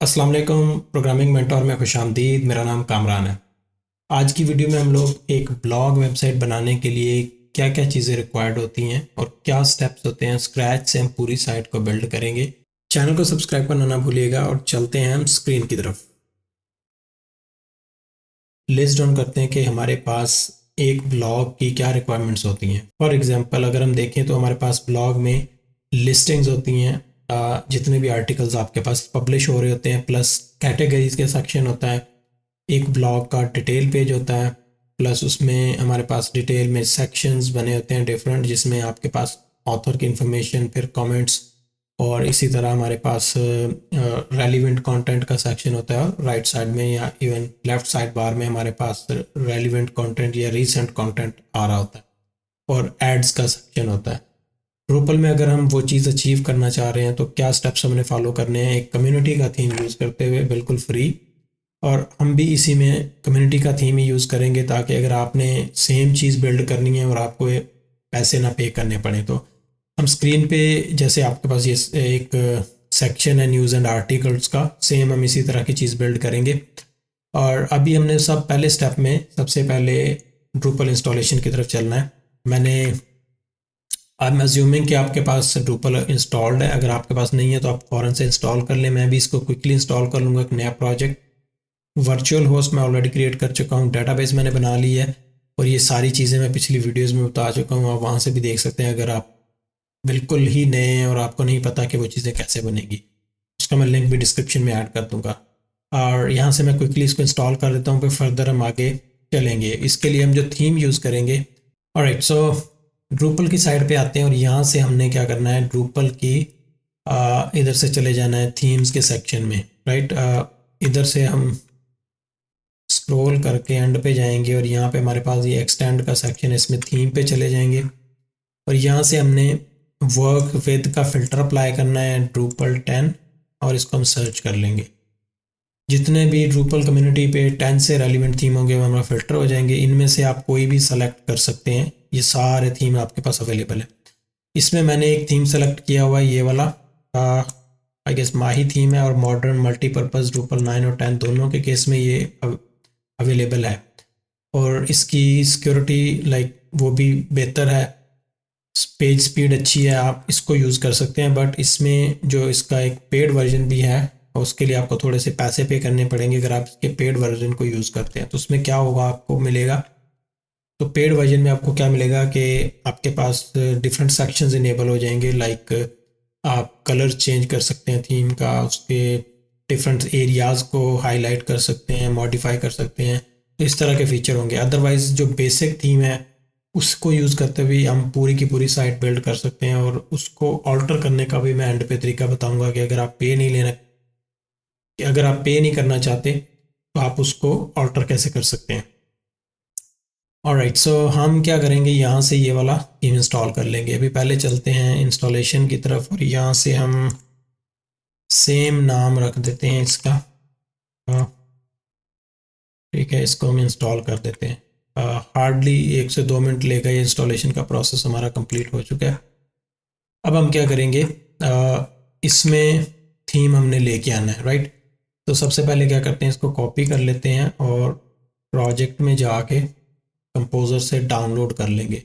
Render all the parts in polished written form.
अस्सलाम वालेकुम। Programming mentor में खुशामदीद। मेरा नाम कामरान है। आज की वीडियो में हम लोग एक ब्लॉग वेबसाइट बनाने के लिए क्या क्या चीज़ें रिक्वायर्ड होती हैं और क्या स्टेप्स होते हैं, स्क्रैच से हम पूरी साइट को बिल्ड करेंगे। चैनल को सब्सक्राइब करना ना भूलिएगा और चलते हैं हम स्क्रीन की तरफ। लिस्ट डाउन करते हैं कि हमारे पास एक ब्लॉग की क्या रिक्वायरमेंट्स होती हैं। फॉर एग्जांपल अगर हम देखें तो हमारे पास ब्लॉग में लिस्टिंग्स होती हैं, जितने भी आर्टिकल्स आपके पास पब्लिश हो रहे होते हैं, प्लस कैटेगरीज के सेक्शन होता है। एक ब्लॉग का डिटेल पेज होता है, प्लस उसमें हमारे पास डिटेल में सेक्शंस बने होते हैं डिफरेंट, जिसमें आपके पास ऑथर की इंफॉर्मेशन, फिर कमेंट्स, और इसी तरह हमारे पास रेलिवेंट कंटेंट का सेक्शन होता है। और राइट साइड में या इवन लेफ्ट साइड बार में हमारे पास रेलिवेंट कंटेंट या रीसेंट कंटेंट आ रहा होता है, और एड्स का सेक्शन होता है। ड्रूपल में अगर हम वो चीज़ अचीव करना चाह रहे हैं तो क्या स्टेप्स हमने फॉलो करने हैं, एक कम्युनिटी का थीम यूज़ करते हुए, बिल्कुल फ्री। और हम भी इसी में कम्युनिटी का थीम ही यूज़ करेंगे, ताकि अगर आपने सेम चीज़ बिल्ड करनी है और आपको पैसे ना पे करने पड़े, तो हम स्क्रीन पे जैसे आपके पास ये एक सेक्शन है न्यूज़ एंड आर्टिकल्स का, सेम हम इसी तरह की चीज़ बिल्ड करेंगे। और अभी हमने सब पहले स्टेप में सबसे पहले ड्रूपल इंस्टॉलेशन की तरफ चलना है। मैंने आई एम अज्यूमिंग कि आपके पास ड्रूपल इंस्टॉल्ड है। अगर आपके पास नहीं है तो आप फ़ौरन से इंस्टॉल कर लें। मैं भी इसको क्विकली इंस्टॉल कर लूँगा। एक नया प्रोजेक्ट, वर्चुअल होस्ट मैं ऑलरेडी क्रिएट कर चुका हूँ, डेटाबेस मैंने बना ली है, और ये सारी चीज़ें मैं पिछली वीडियोस में बता चुका हूँ। आप वहाँ से भी देख सकते हैं अगर आप बिल्कुल ही नए हैं और आपको नहीं पता कि वो चीज़ें कैसे बनेगी। उसका मैं लिंक भी डिस्क्रिप्शन में ऐड कर दूँगा। और यहाँ से मैं क्विकली इसको इंस्टॉल कर लेता हूँ, फिर फर्दर हम आगे चलेंगे। इसके लिए हम जो थीम यूज़ करेंगे, ऑलराइट, सो ड्रूपल की साइड पे आते हैं और यहाँ से हमने क्या करना है, ड्रूपल की इधर से चले जाना है थीम्स के सेक्शन में, राइट। इधर से हम स्क्रॉल करके एंड पे जाएंगे और यहाँ पे हमारे पास ये एक्सटेंड का सेक्शन है, इसमें थीम पे चले जाएंगे और यहाँ से हमने वर्क विद का फ़िल्टर अप्लाई करना है, ड्रूपल 10, और इसको हम सर्च कर लेंगे। जितने भी ड्रूपल कम्युनिटी पे 10 से रेलिवेंट थीम होंगे वो हमारा फ़िल्टर हो जाएंगे। इनमें से आप कोई भी सेलेक्ट कर सकते हैं, ये सारे थीम आपके पास अवेलेबल है। इसमें मैंने एक थीम सेलेक्ट किया हुआ है, ये वाला आई गेस माही थीम है, और मॉडर्न मल्टीपर्पज़ ड्रूपल 9 और 10 दोनों के केस में ये अवेलेबल है। और इसकी सिक्योरिटी लाइक वो भी बेहतर है, पेज स्पीड अच्छी है, आप इसको यूज़ कर सकते हैं। बट इसमें जो इसका एक पेड वर्जन भी है, और उसके लिए आपको थोड़े से पैसे पे करने पड़ेंगे अगर आप इसके पेड वर्जन को यूज़ करते हैं। तो उसमें क्या होगा, आपको मिलेगा, तो पेड वर्जन में आपको क्या मिलेगा कि आपके पास डिफरेंट सेक्शंस इनेबल हो जाएंगे, लाइक आप कलर चेंज कर सकते हैं थीम का, उसके डिफरेंट एरियाज़ को हाईलाइट कर सकते हैं, मॉडिफाई कर सकते हैं, तो इस तरह के फीचर होंगे। अदरवाइज़ जो बेसिक थीम है उसको यूज़ करते हुए हम पूरी की पूरी साइट बिल्ड कर सकते हैं, और उसको ऑल्टर करने का भी मैं एंड पे तरीका बताऊंगा कि अगर आप पे नहीं लेना, कि अगर आप पे नहीं करना चाहते तो आप उसको ऑल्टर कैसे कर सकते हैं। ऑलराइट, सो हम क्या करेंगे, यहाँ से ये वाला थीम इंस्टॉल कर लेंगे। अभी पहले चलते हैं इंस्टॉलेशन की तरफ, और यहाँ से हम सेम नाम रख देते हैं इसका, ठीक है, इसको हम इंस्टॉल कर देते हैं। हार्डली 1 से 2 मिनट लेगा, ये इंस्टॉलेशन का प्रोसेस हमारा कंप्लीट हो चुका है। अब हम क्या करेंगे, इसमें थीम हमने लेके आना है, राइट। तो सबसे पहले क्या करते हैं, इसको कॉपी कर लेते हैं और प्रोजेक्ट में जाके कंपोज़र से डाउनलोड कर लेंगे।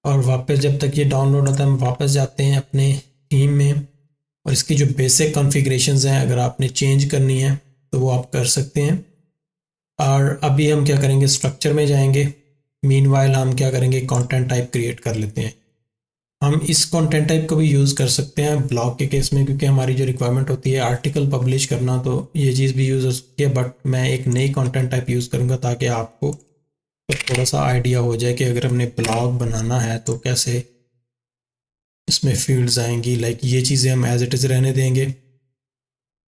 और वापस जब तक ये डाउनलोड होता है हम वापस जाते हैं अपने थीम में, और इसकी जो बेसिक कॉन्फ़िगरेशंस हैं अगर आपने चेंज करनी है तो वो आप कर सकते हैं। और अभी हम क्या करेंगे, स्ट्रक्चर में जाएंगे। मीनवाइल हम क्या करेंगे, कंटेंट टाइप क्रिएट कर लेते हैं। हम इस कंटेंट टाइप को भी यूज़ कर सकते हैं ब्लॉग के केस में, क्योंकि हमारी जो रिक्वायरमेंट होती है आर्टिकल पब्लिश करना, तो ये चीज़ भी यूज़ हो सकती है। बट मैं एक नई कंटेंट टाइप यूज़ करूँगा ताकि आपको थोड़ा सा आइडिया हो जाए कि अगर हमने ब्लॉग बनाना है तो कैसे इसमें फील्ड्स आएंगी। लाइक ये चीज़ें हम एज इट इज़ रहने देंगे,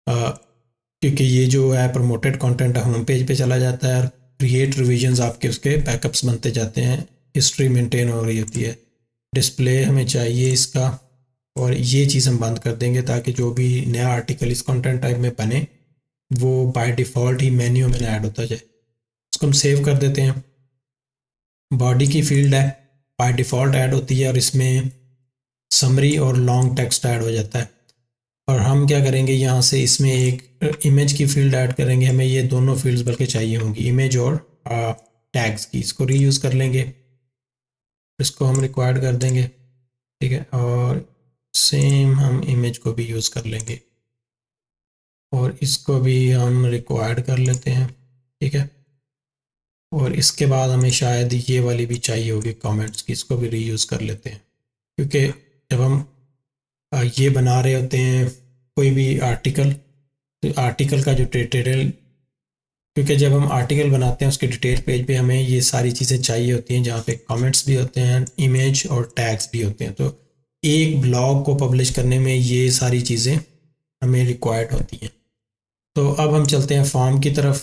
क्योंकि ये जो है प्रमोटेड कंटेंट है, होम पेज पे चला जाता है, और क्रिएट रिविजन्स आपके उसके बैकअप्स बनते जाते हैं, हिस्ट्री मेंटेन हो रही होती है। डिस्प्ले हमें चाहिए इसका, और ये चीज़ हम बंद कर देंगे ताकि जो भी नया आर्टिकल इस कंटेंट टाइप में बने वो बाय डिफ़ॉल्ट ही मेन्यू में ऐड होता जाए। उसको हम सेव कर देते हैं। बॉडी की फील्ड है, बाय डिफ़ॉल्ट ऐड होती है, और इसमें समरी और लॉन्ग टेक्स्ट ऐड हो जाता है। और हम क्या करेंगे, यहाँ से इसमें एक इमेज की फील्ड ऐड करेंगे। हमें ये दोनों फील्ड्स बल्कि चाहिए होंगी, इमेज और टैग्स की। इसको रीयूज़ कर लेंगे, इसको हम रिक्वायर्ड कर देंगे, ठीक है। और सेम हम इमेज को भी यूज़ कर लेंगे और इसको भी हम रिक्वायर्ड कर लेते हैं, ठीक है। और इसके बाद हमें शायद ये वाली भी चाहिए होगी कमेंट्स की, इसको भी रीयूज़ कर लेते हैं। क्योंकि जब हम ये बना रहे होते हैं कोई भी आर्टिकल, तो आर्टिकल का जो डिटेल, क्योंकि जब हम आर्टिकल बनाते हैं उसके डिटेल पेज पे हमें ये सारी चीज़ें चाहिए होती हैं, जहाँ पे कमेंट्स भी होते हैं, इमेज और टैग्स भी होते हैं। तो एक ब्लॉग को पब्लिश करने में ये सारी चीज़ें हमें रिक्वायर्ड होती हैं। तो अब हम चलते हैं फॉर्म की तरफ,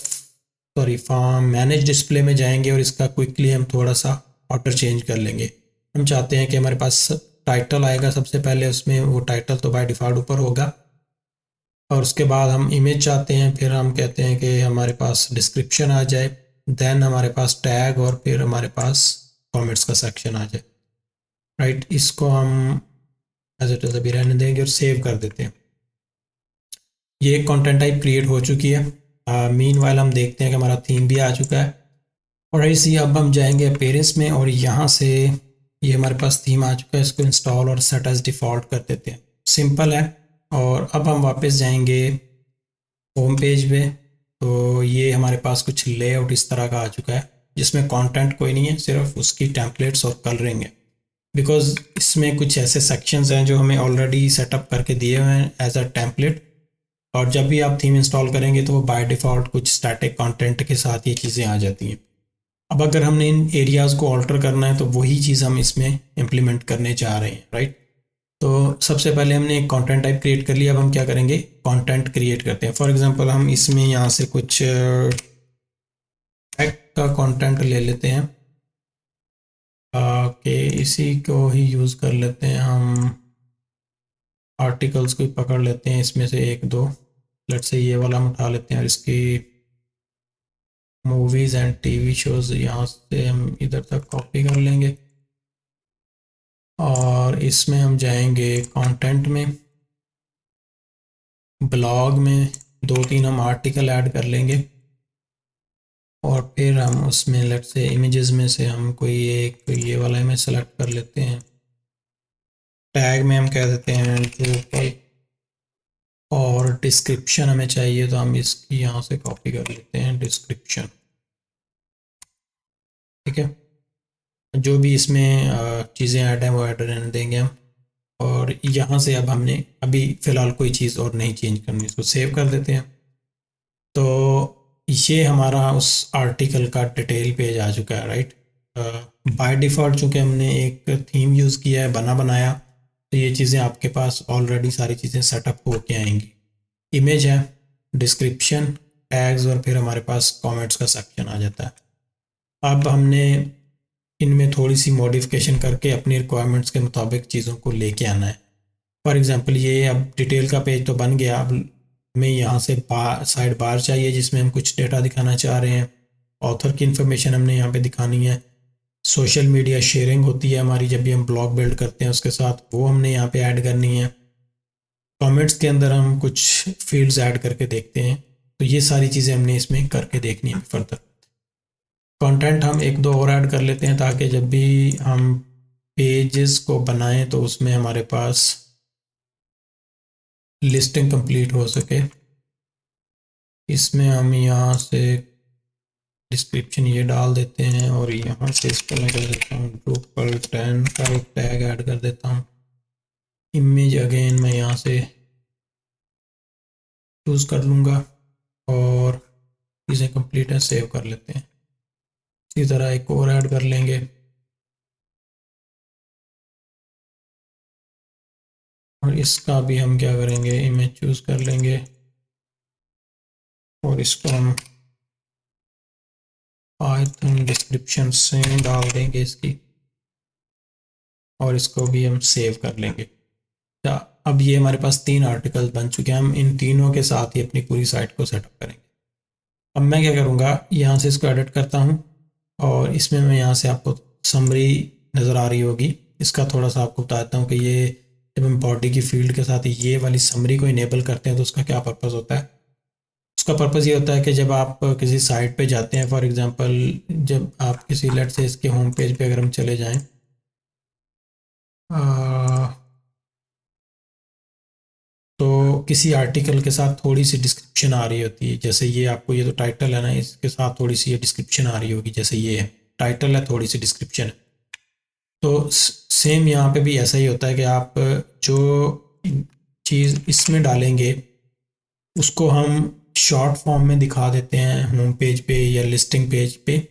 सॉरी फॉर्म मैनेज डिस्प्ले में जाएंगे और इसका क्विकली हम थोड़ा सा ऑर्डर चेंज कर लेंगे। हम चाहते हैं कि हमारे पास टाइटल आएगा सबसे पहले, उसमें वो टाइटल तो बाय डिफ़ॉल्ट ऊपर होगा, और उसके बाद हम इमेज चाहते हैं, फिर हम कहते हैं कि हमारे पास डिस्क्रिप्शन आ जाए, देन हमारे पास टैग, और फिर हमारे पास कमेंट्स का सेक्शन आ जाए, राइट। इसको हम एज इट इज़ अभी रहने देंगे और सेव कर देते हैं। ये एक कंटेंट टाइप क्रिएट हो चुकी है। मीनवाइल हम देखते हैं कि हमारा थीम भी आ चुका है। और ऐसे ही अब हम जाएंगे अपीयरेंस में और यहाँ से ये हमारे पास थीम आ चुका है, इसको इंस्टॉल और सेट एज डिफ़ॉल्ट कर देते हैं। सिंपल है। और अब हम वापस जाएंगे होम पेज पे, तो ये हमारे पास कुछ लेआउट इस तरह का आ चुका है, जिसमें कंटेंट कोई नहीं है, सिर्फ उसकी टेम्पलेट्स और कलरिंग है। बिकॉज इसमें कुछ ऐसे सेक्शंस हैं जो हमें ऑलरेडी सेटअप करके दिए हुए हैं एज अ टेम्पलेट, और जब भी आप थीम इंस्टॉल करेंगे तो वो बाय डिफ़ॉल्ट कुछ स्टैटिक कंटेंट के साथ ये चीज़ें आ जाती हैं। अब अगर हमने इन एरियाज़ को ऑल्टर करना है तो वही चीज़ हम इसमें इम्प्लीमेंट करने जा रहे हैं, राइट। तो सबसे पहले हमने एक कंटेंट टाइप क्रिएट कर लिया। अब हम क्या करेंगे, कंटेंट क्रिएट करते हैं। फॉर एग्जांपल हम इसमें यहाँ से कुछ टेक का कंटेंट ले लेते हैं, कि इसी को ही यूज़ कर लेते हैं। हम आर्टिकल्स को पकड़ लेते हैं, इसमें से एक दो, लेट से ये वाला हम उठा लेते हैं और इसकी मूवीज़ एंड टीवी शोज़ यहाँ से हम इधर तक कॉपी कर लेंगे। और इसमें हम जाएंगे कंटेंट में, ब्लॉग में दो तीन हम आर्टिकल ऐड कर लेंगे, और फिर हम उसमें लेट से इमेजेस में से हम कोई एक ये वाला इमेज सेलेक्ट कर लेते हैं। टैग में हम कह देते हैं ड्रूपल, और डिस्क्रिप्शन हमें चाहिए तो हम इसकी यहाँ से कॉपी कर लेते हैं डिस्क्रिप्शन, ठीक है। जो भी इसमें चीज़ें ऐड हैं वो ऐड रहने देंगे हम। और यहाँ से अब हमने अभी फ़िलहाल कोई चीज़ और नहीं चेंज करनी, इसको सेव कर देते हैं। तो ये हमारा उस आर्टिकल का डिटेल पेज आ चुका है, राइट। बाय डिफ़ॉल्ट चूँकि हमने एक थीम यूज़ किया है बना बनाया, तो ये चीज़ें आपके पास ऑलरेडी सारी चीज़ें सेटअप होके आएंगी। इमेज है, डिस्क्रिप्शन, टैग्स, और फिर हमारे पास कमेंट्स का सेक्शन आ जाता है। अब हमने इनमें थोड़ी सी मॉडिफिकेशन करके अपनी रिक्वायरमेंट्स के मुताबिक चीज़ों को लेके आना है। फॉर एग्जांपल ये अब डिटेल का पेज तो बन गया, अब हमें यहाँ से साइड बार चाहिए जिसमें हम कुछ डेटा दिखाना चाह रहे हैं। ऑथर की इन्फॉर्मेशन हमने यहाँ पे दिखानी है। सोशल मीडिया शेयरिंग होती है हमारी जब भी हम ब्लॉग बिल्ड करते हैं उसके साथ, वो हमने यहाँ पे ऐड करनी है। कमेंट्स के अंदर हम कुछ फील्ड्स ऐड करके देखते हैं, तो ये सारी चीज़ें हमने इसमें करके देखनी है फर्दर। कंटेंट हम एक दो और ऐड कर लेते हैं ताकि जब भी हम पेजेस को बनाएं तो उसमें हमारे पास लिस्टिंग कंप्लीट हो सके। इसमें हम यहाँ से डिस्क्रिप्शन ये डाल देते हैं और यहाँ से इसको मैं कर देता हूँ ड्रूपल 10 का एक टैग ऐड कर देता हूँ। इमेज अगेन मैं यहाँ से चूज़ कर लूँगा और चीज़ें कंप्लीट है, सेव कर लेते हैं। इसी तरह एक और ऐड कर लेंगे, और इसका भी हम क्या करेंगे, इमेज चूज़ कर लेंगे और इसको हम पाइथन डिस्क्रिप्शन से डाल देंगे इसकी, और इसको भी हम सेव कर लेंगे। अब ये हमारे पास 3 आर्टिकल्स बन चुके हैं। हम इन तीनों के साथ ही अपनी पूरी साइट को सेटअप करेंगे। अब मैं क्या करूँगा, यहाँ से इसको एडिट करता हूँ और इसमें मैं यहाँ से आपको समरी नज़र आ रही होगी, इसका थोड़ा सा आपको बता देता हूँ कि ये जब हम बॉडी की फील्ड के साथ ये वाली समरी को इनेबल करते हैं तो उसका क्या पर्पस होता है? उसका पर्पस ये होता है कि जब आप किसी साइट पे जाते हैं, फॉर एग्जांपल जब आप किसी लेट से इसके होम पेज पे अगर हम चले जाएं, तो किसी आर्टिकल के साथ थोड़ी सी डिस्क्रिप्शन आ रही होती है, जैसे ये आपको ये तो टाइटल है ना, इसके साथ थोड़ी सी ये डिस्क्रिप्शन आ रही होगी, जैसे ये है टाइटल है, थोड़ी सी डिस्क्रिप्शन है। तो सेम यहाँ पे भी ऐसा ही होता है कि आप जो चीज़ इसमें डालेंगे उसको हम शॉर्ट फॉर्म में दिखा देते हैं होम पेज पे या लिस्टिंग पेज पे,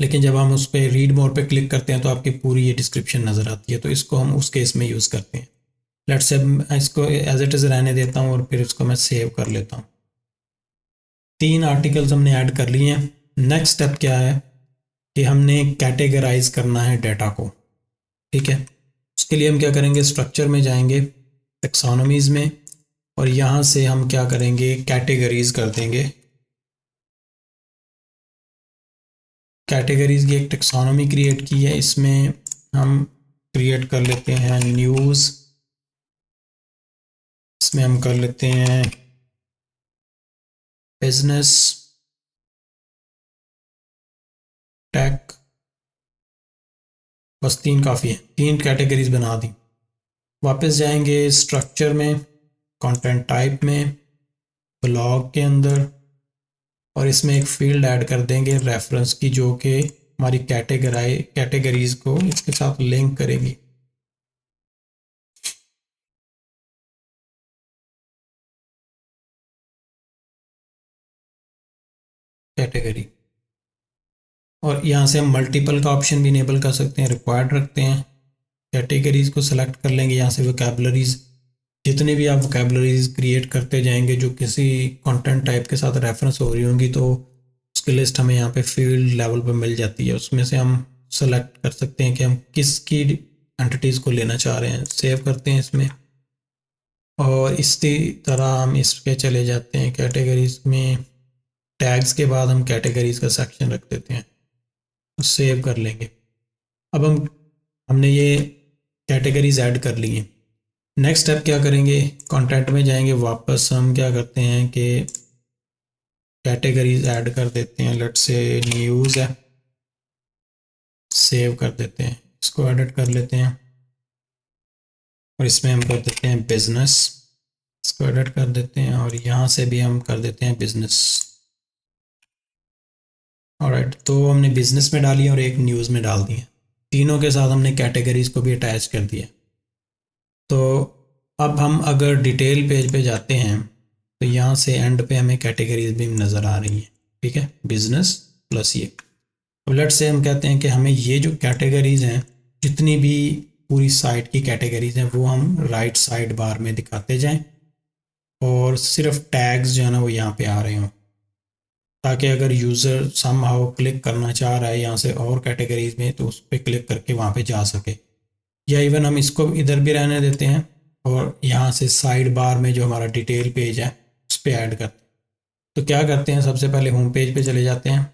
लेकिन जब हम उस पर रीड मोर पे क्लिक करते हैं तो आपकी पूरी ये डिस्क्रिप्शन नज़र आती है। तो इसको हम उस केस में यूज़ करते हैं। लेट्स से इसको एज इट इज़ रहने देता हूँ और फिर इसको मैं सेव कर लेता हूँ। 3 आर्टिकल्स हमने ऐड कर लिए हैं। नेक्स्ट स्टेप क्या है कि हमने कैटेगराइज करना है डाटा को, ठीक है। उसके लिए हम क्या करेंगे, स्ट्रक्चर में जाएंगे, टेक्सोनोमीज़ में, और यहाँ से हम क्या करेंगे, कैटेगरीज कर देंगे। कैटेगरीज की एक टेक्सोनोमी क्रिएट की है, इसमें हम क्रिएट कर लेते हैं न्यूज़, इसमें हम कर लेते हैं बिजनेस, टेक, बस 3 काफ़ी है, 3 कैटेगरीज बना दी। वापस जाएंगे स्ट्रक्चर में, कंटेंट टाइप में, ब्लॉग के अंदर, और इसमें एक फील्ड ऐड कर देंगे रेफरेंस की, जो कि हमारी कैटेगरीज को इसके साथ लिंक करेगी। कैटेगरी, और यहाँ से हम मल्टीपल का ऑप्शन भी इनेबल कर सकते हैं, रिक्वायर्ड रखते हैं। कैटेगरीज को सिलेक्ट कर लेंगे, यहाँ से वोकैबुलरीज, जितनी भी आप वोकैबुलरीज क्रिएट करते जाएंगे जो किसी कंटेंट टाइप के साथ रेफरेंस हो रही होंगी, तो उसकी लिस्ट हमें यहाँ पे फील्ड लेवल पे मिल जाती है। उसमें से हम सेलेक्ट कर सकते हैं कि हम किसकी एंटिटीज़ को लेना चाह रहे हैं। सेव करते हैं इसमें, और इसी तरह हम इस पे चले जाते हैं कैटेगरीज में। टैग्स के बाद हम कैटेगरीज का सेक्शन रख देते हैं, सेव कर लेंगे। अब हमने ये कैटेगरीज ऐड कर ली हैं। नेक्स्ट स्टेप क्या करेंगे, कंटेंट में जाएंगे, वापस हम क्या करते हैं कि कैटेगरीज ऐड कर देते हैं। लेट्स से न्यूज़ है, सेव कर देते हैं, इसको एडिट कर लेते हैं, और इसमें हम कर देते हैं बिजनेस, इसको एडिट कर देते हैं, और यहाँ से भी हम कर देते हैं बिजनेस। ऑलराइट, तो हमने बिजनेस में डाली और एक न्यूज़ में डाल दी है। तीनों के साथ हमने कैटेगरीज को भी अटैच कर दिया। तो अब हम अगर डिटेल पेज पे जाते हैं तो यहाँ से एंड पे हमें कैटेगरीज भी नज़र आ रही हैं, ठीक है, बिजनेस प्लस ये। अब लेट्स से हम कहते हैं कि हमें ये जो कैटेगरीज हैं, जितनी भी पूरी साइट की कैटेगरीज हैं, वो हम राइट साइड बार में दिखाते जाएं, और सिर्फ टैग्स जो है ना वो यहाँ पे आ रहे हों, ताकि अगर यूज़र समहाउ क्लिक करना चाह रहा है यहाँ से और कैटेगरीज में, तो उस पर क्लिक करके वहाँ पे जा सके। या इवन हम इसको इधर भी रहने देते हैं, और यहाँ से साइड बार में जो हमारा डिटेल पेज है उस पर ऐड करते हैं। तो क्या करते हैं, सबसे पहले होम पेज पे चले जाते हैं।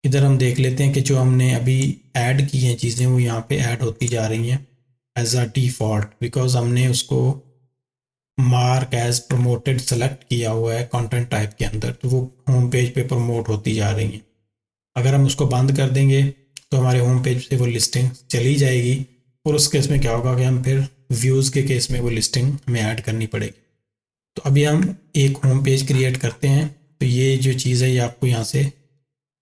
इधर हम देख लेते हैं कि जो हमने अभी ऐड की हैं चीज़ें, वो यहाँ पे ऐड होती जा रही हैं एज अ डिफ़ॉल्ट, बिकॉज हमने उसको मार्क एज प्रमोटेड सेलेक्ट किया हुआ है कंटेंट टाइप के अंदर, तो वो होम पेज पे प्रमोट होती जा रही हैं। अगर हम उसको बंद कर देंगे तो हमारे होम पेज से वो लिस्टिंग चली जाएगी, और उस केस में क्या होगा कि हम फिर व्यूज़ के केस में वो लिस्टिंग हमें ऐड करनी पड़ेगी। तो अभी हम एक होम पेज क्रिएट करते हैं, तो ये जो चीज़ है ये आपको यहाँ से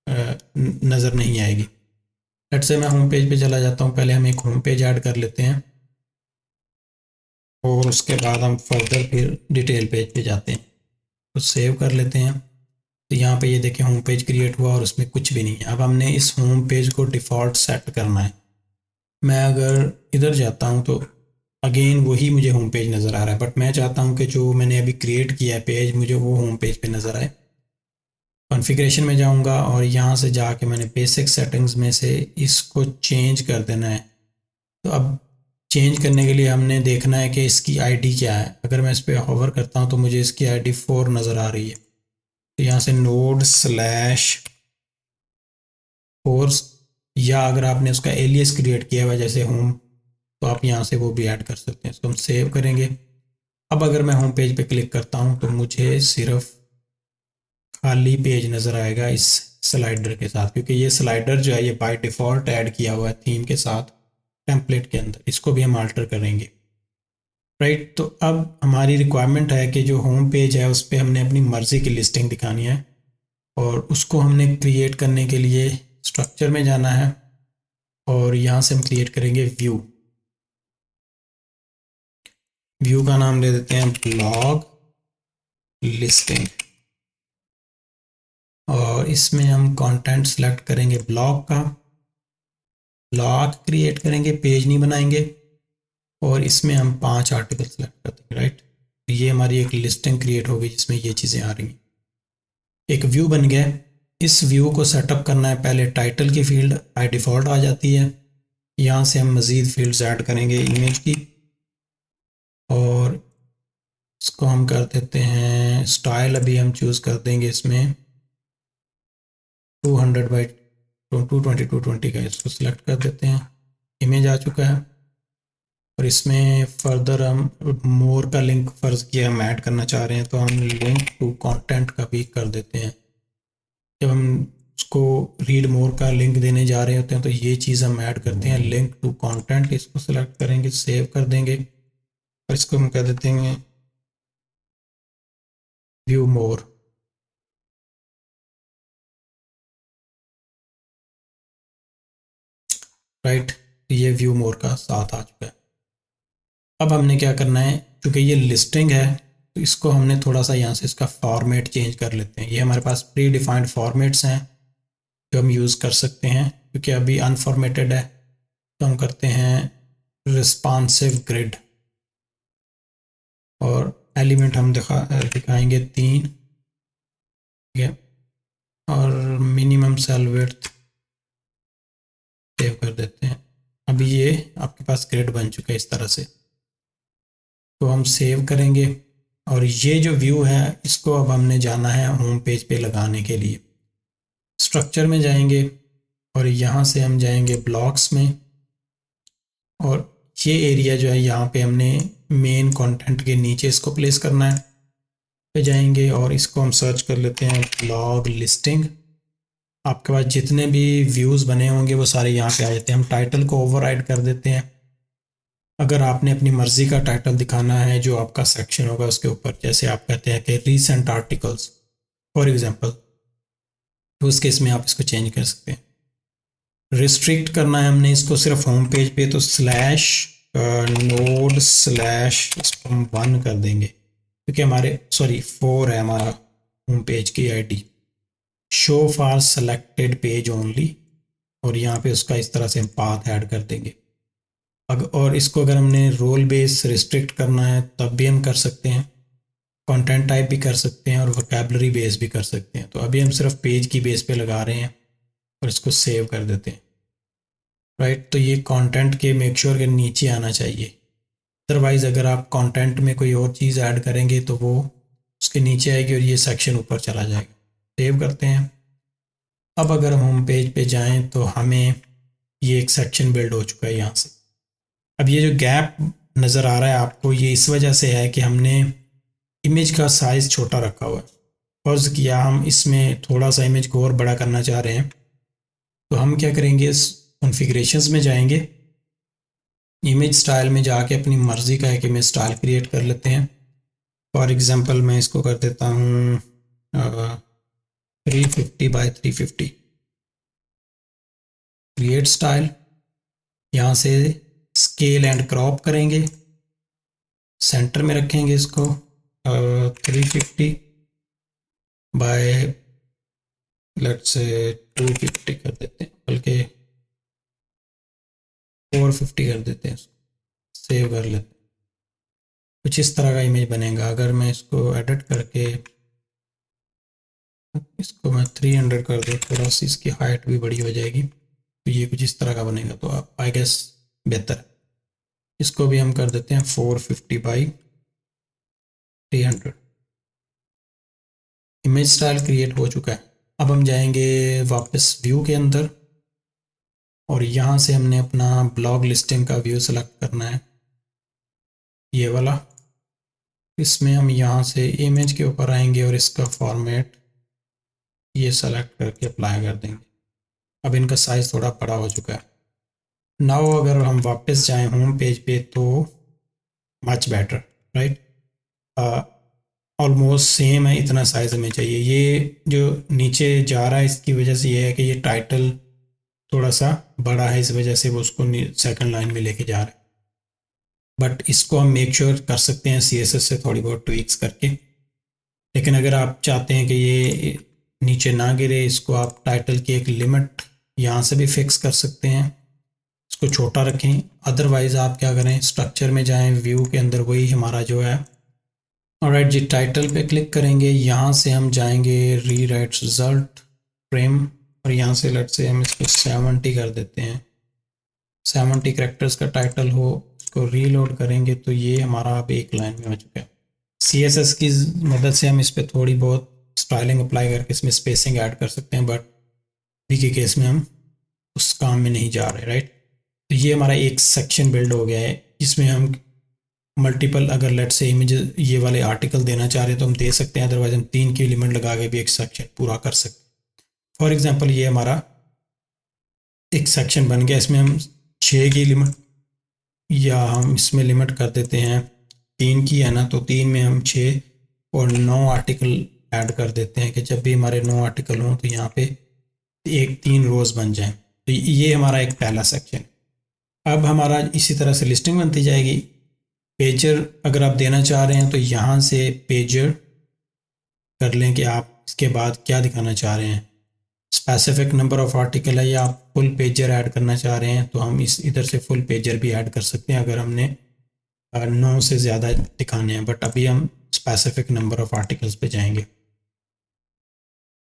नज़र नहीं आएगी। लेट से मैं होम पेज पे चला जाता हूँ, पहले हम एक होम पेज ऐड कर लेते हैं, और उसके बाद हम फर्दर फिर डिटेल पेज पे जाते हैं, तो सेव कर लेते हैं। तो यहाँ पे ये देखें होम पेज क्रिएट हुआ और उसमें कुछ भी नहीं है। अब हमने इस होम पेज को डिफ़ॉल्ट सेट करना है। मैं अगर इधर जाता हूँ तो अगेन वही मुझे होम पेज नज़र आ रहा है, बट मैं चाहता हूँ कि जो मैंने अभी क्रिएट किया है पेज, मुझे वो होम पेज पे नज़र आए। कॉन्फ़िगरेशन में जाऊँगा, और यहाँ से जाके मैंने बेसिक सेटिंग्स में से इसको चेंज कर देना है। तो अब चेंज करने के लिए हमने देखना है कि इसकी आईडी क्या है। अगर मैं इस पर होवर करता हूँ तो मुझे इसकी आईडी 4 नज़र आ रही है। तो यहाँ से node/4, या अगर आपने उसका एलियस क्रिएट किया हुआ जैसे होम तो आप यहाँ से वो भी ऐड कर सकते हैं। इसको हम सेव करेंगे। अब अगर मैं होम पेज पे क्लिक करता हूँ तो मुझे सिर्फ खाली पेज नज़र आएगा इस स्लाइडर के साथ, क्योंकि ये स्लाइडर जो है ये बाय डिफ़ॉल्ट ऐड किया हुआ है थीम के साथ टेम्पलेट के अंदर। इसको भी हम अल्टर करेंगे, राइट। तो अब हमारी रिक्वायरमेंट है कि जो होम पेज है उस पर हमने अपनी मर्ज़ी की लिस्टिंग दिखानी है, और उसको हमने क्रिएट करने के लिए स्ट्रक्चर में जाना है और यहाँ से हम क्रिएट करेंगे व्यू। व्यू का नाम दे देते हैं ब्लॉग लिस्टिंग, और इसमें हम कंटेंट सेलेक्ट करेंगे ब्लॉग का। ब्लॉग क्रिएट करेंगे, पेज नहीं बनाएंगे, और इसमें हम 5 आर्टिकल सेलेक्ट कर देंगे, राइट। ये हमारी एक लिस्टिंग क्रिएट होगी जिसमें ये चीज़ें आ रही हैं। एक व्यू बन गया। इस व्यू को सेटअप करना है, पहले टाइटल की फील्ड बाय डिफ़ॉल्ट आ जाती है। यहाँ से हम मज़ीद फील्ड्स ऐड करेंगे इमेज की, और इसको हम कर देते हैं स्टाइल। अभी हम चूज़ कर देंगे इसमें 200 बाई 220 का, इसको सिलेक्ट कर देते हैं। इमेज आ चुका है, और इसमें फर्दर हम मोर का लिंक फर्ज किया हम ऐड करना चाह रहे हैं, तो हम लिंक टू कंटेंट का भी कर देते हैं। जब हम उसको रीड मोर का लिंक देने जा रहे होते हैं तो ये चीज़ हम ऐड करते हैं, लिंक टू कंटेंट। इसको सिलेक्ट करेंगे, सेव कर देंगे, और इसको हम कह देते हैं व्यू मोर, राइट। ये व्यू मोर का साथ आ चुका है। अब हमने क्या करना है, क्योंकि ये लिस्टिंग है तो इसको हमने थोड़ा सा यहाँ से इसका फॉर्मेट चेंज कर लेते हैं। ये हमारे पास प्री डिफाइंड फॉर्मेट्स हैं जो हम यूज़ कर सकते हैं, क्योंकि अभी अनफॉर्मेटेड है। तो हम करते हैं रिस्पॉन्सिव ग्रिड, और एलिमेंट हम दिखाएंगे 3, ठीक है, और मिनिमम सेल विड्थ सेव कर देते हैं। अभी ये आपके पास ग्रिड बन चुका है इस तरह से। तो हम सेव करेंगे, और ये जो व्यू है इसको अब हमने जाना है होम पेज पे लगाने के लिए। स्ट्रक्चर में जाएंगे, और यहाँ से हम जाएंगे ब्लॉक्स में, और ये एरिया जो है यहाँ पे हमने मेन कंटेंट के नीचे इसको प्लेस करना है। पे जाएंगे और इसको हम सर्च कर लेते हैं ब्लॉग लिस्टिंग। आपके पास जितने भी व्यूज़ बने होंगे वो सारे यहाँ पे आ जाते हैं। हम टाइटल को ओवरराइड कर देते हैं। अगर आपने अपनी मर्ज़ी का टाइटल दिखाना है जो आपका सेक्शन होगा उसके ऊपर, जैसे आप कहते हैं कि रीसेंट आर्टिकल्स फॉर एग्जांपल, तो उस केस में आप इसको चेंज कर सकते हैं। रिस्ट्रिक्ट करना है हमने इसको सिर्फ होम पेज पे, तो स्लैश नोड स्लैश इसको हम 1 कर देंगे, क्योंकि हमारे 4 है हमारा होम पेज की ID. Show for selected page only, और यहाँ पे उसका इस तरह से हम पाथ ऐड कर देंगे। और इसको अगर हमने रोल बेस रिस्ट्रिक्ट करना है तब भी हम कर सकते हैं, कंटेंट टाइप भी कर सकते हैं, और वोकैबुलरी बेस भी कर सकते हैं। तो अभी हम सिर्फ पेज की बेस पे लगा रहे हैं, और इसको सेव कर देते हैं, राइट। तो ये कंटेंट के मेक श्योर के नीचे आना चाहिए, अदरवाइज़ अगर आप कंटेंट में कोई और चीज़ ऐड करेंगे तो वो उसके नीचे आएगी और ये सेक्शन ऊपर चला जाएगा। सेव करते हैं। अब अगर हम होम पेज पे जाएं तो हमें ये एक सेक्शन बिल्ड हो चुका है यहाँ से। अब ये जो गैप नज़र आ रहा है आपको, ये इस वजह से है कि हमने इमेज का साइज़ छोटा रखा हुआ है। फर्ज किया हम इसमें थोड़ा सा इमेज को और बड़ा करना चाह रहे हैं, तो हम क्या करेंगे, इस कॉन्फ़िगरेशंस में जाएंगे, इमेज स्टाइल में जाके अपनी मर्ज़ी का एक इमेज स्टाइल क्रिएट कर लेते हैं। फॉर एग्जांपल मैं इसको कर देता हूँ 350 बाई 350। क्रिएट स्टाइल, यहाँ से स्केल एंड क्रॉप करेंगे, सेंटर में रखेंगे इसको 350 बाय लेट्स से 250 कर देते हैं, बल्कि 450 कर देते हैं। सेव कर लेते हैं। कुछ इस तरह का इमेज बनेगा। अगर मैं इसको एडिट करके इसको मैं 300 कर दूँ, थोड़ा सी इसकी हाइट भी बड़ी हो जाएगी, तो ये कुछ इस तरह का बनेगा। तो आप आई गेस बेहतर। इसको भी हम कर देते हैं 450 बाई 300। इमेज स्टाइल क्रिएट हो चुका है। अब हम जाएंगे वापस व्यू के अंदर, और यहाँ से हमने अपना ब्लॉग लिस्टिंग का व्यू सेलेक्ट करना है, ये वाला। इसमें हम यहाँ से इमेज के ऊपर आएंगे और इसका फॉर्मेट ये सेलेक्ट करके अप्लाई कर देंगे। अब इनका साइज़ थोड़ा बड़ा हो चुका है। नाउ अगर हम वापस जाएं होम पेज पे तो much better, right. Almost same है, इतना साइज़ हमें चाहिए। ये जो नीचे जा रहा है इसकी वजह से ये है कि ये टाइटल थोड़ा सा बड़ा है, इस वजह से वो उसको सेकंड लाइन में लेके जा रहा है। बट इसको हम मेक श्योर कर सकते हैं CSS से थोड़ी बहुत ट्वीक्स करके। लेकिन अगर आप चाहते हैं कि ये नीचे ना गिरे, इसको आप टाइटल की एक लिमिट यहाँ से भी फिक्स कर सकते हैं, इसको छोटा रखें। अदरवाइज़ आप क्या करें, स्ट्रक्चर में जाएं, व्यू के अंदर वही हमारा जो है, ऑलराइट जी, टाइटल पे क्लिक करेंगे। यहाँ से हम जाएंगे री राइट रिजल्ट फ्रेम, और यहाँ से लेट से हम इसको 70 कर देते हैं, 70 कैरेक्टर्स का टाइटल हो। इसको रीलोड करेंगे तो ये हमारा अब एक लाइन में हो चुका है। CSS की मदद से हम इस पर थोड़ी बहुत स्टाइलिंग अप्लाई करके इसमें स्पेसिंग ऐड कर सकते हैं, बट अभी के केस में हम उस काम में नहीं जा रहे, राइट। तो ये हमारा एक सेक्शन बिल्ड हो गया है, जिसमें हम मल्टीपल, अगर लेट से इमेज ये वाले आर्टिकल देना चाह रहे हैं तो हम दे सकते हैं, अदरवाइज हम 3 की लिमिट लगा के भी एक सेक्शन पूरा कर सकते हैं। फॉर एग्जांपल ये हमारा एक सेक्शन बन गया, इसमें हम 6 की लिमिट, या हम इसमें लिमिट कर देते हैं 3 की, है ना। तो 3 में हम 6 और 9 आर्टिकल ऐड कर देते हैं कि जब भी हमारे 9 आर्टिकल हों तो यहाँ पे एक 3 रोज़ बन जाएं। तो ये हमारा एक पहला सेक्शन। अब हमारा इसी तरह से लिस्टिंग बनती जाएगी। पेजर अगर आप देना चाह रहे हैं तो यहाँ से पेजर कर लें कि आप इसके बाद क्या दिखाना चाह रहे हैं, स्पेसिफिक नंबर ऑफ आर्टिकल है या आप फुल पेजर ऐड करना चाह रहे हैं, तो हम इस इधर से फुल पेजर भी ऐड कर सकते हैं अगर हमने 9 से ज़्यादा दिखाने हैं। बट अभी हम स्पेसिफिक नंबर ऑफ आर्टिकल्स पे जाएंगे।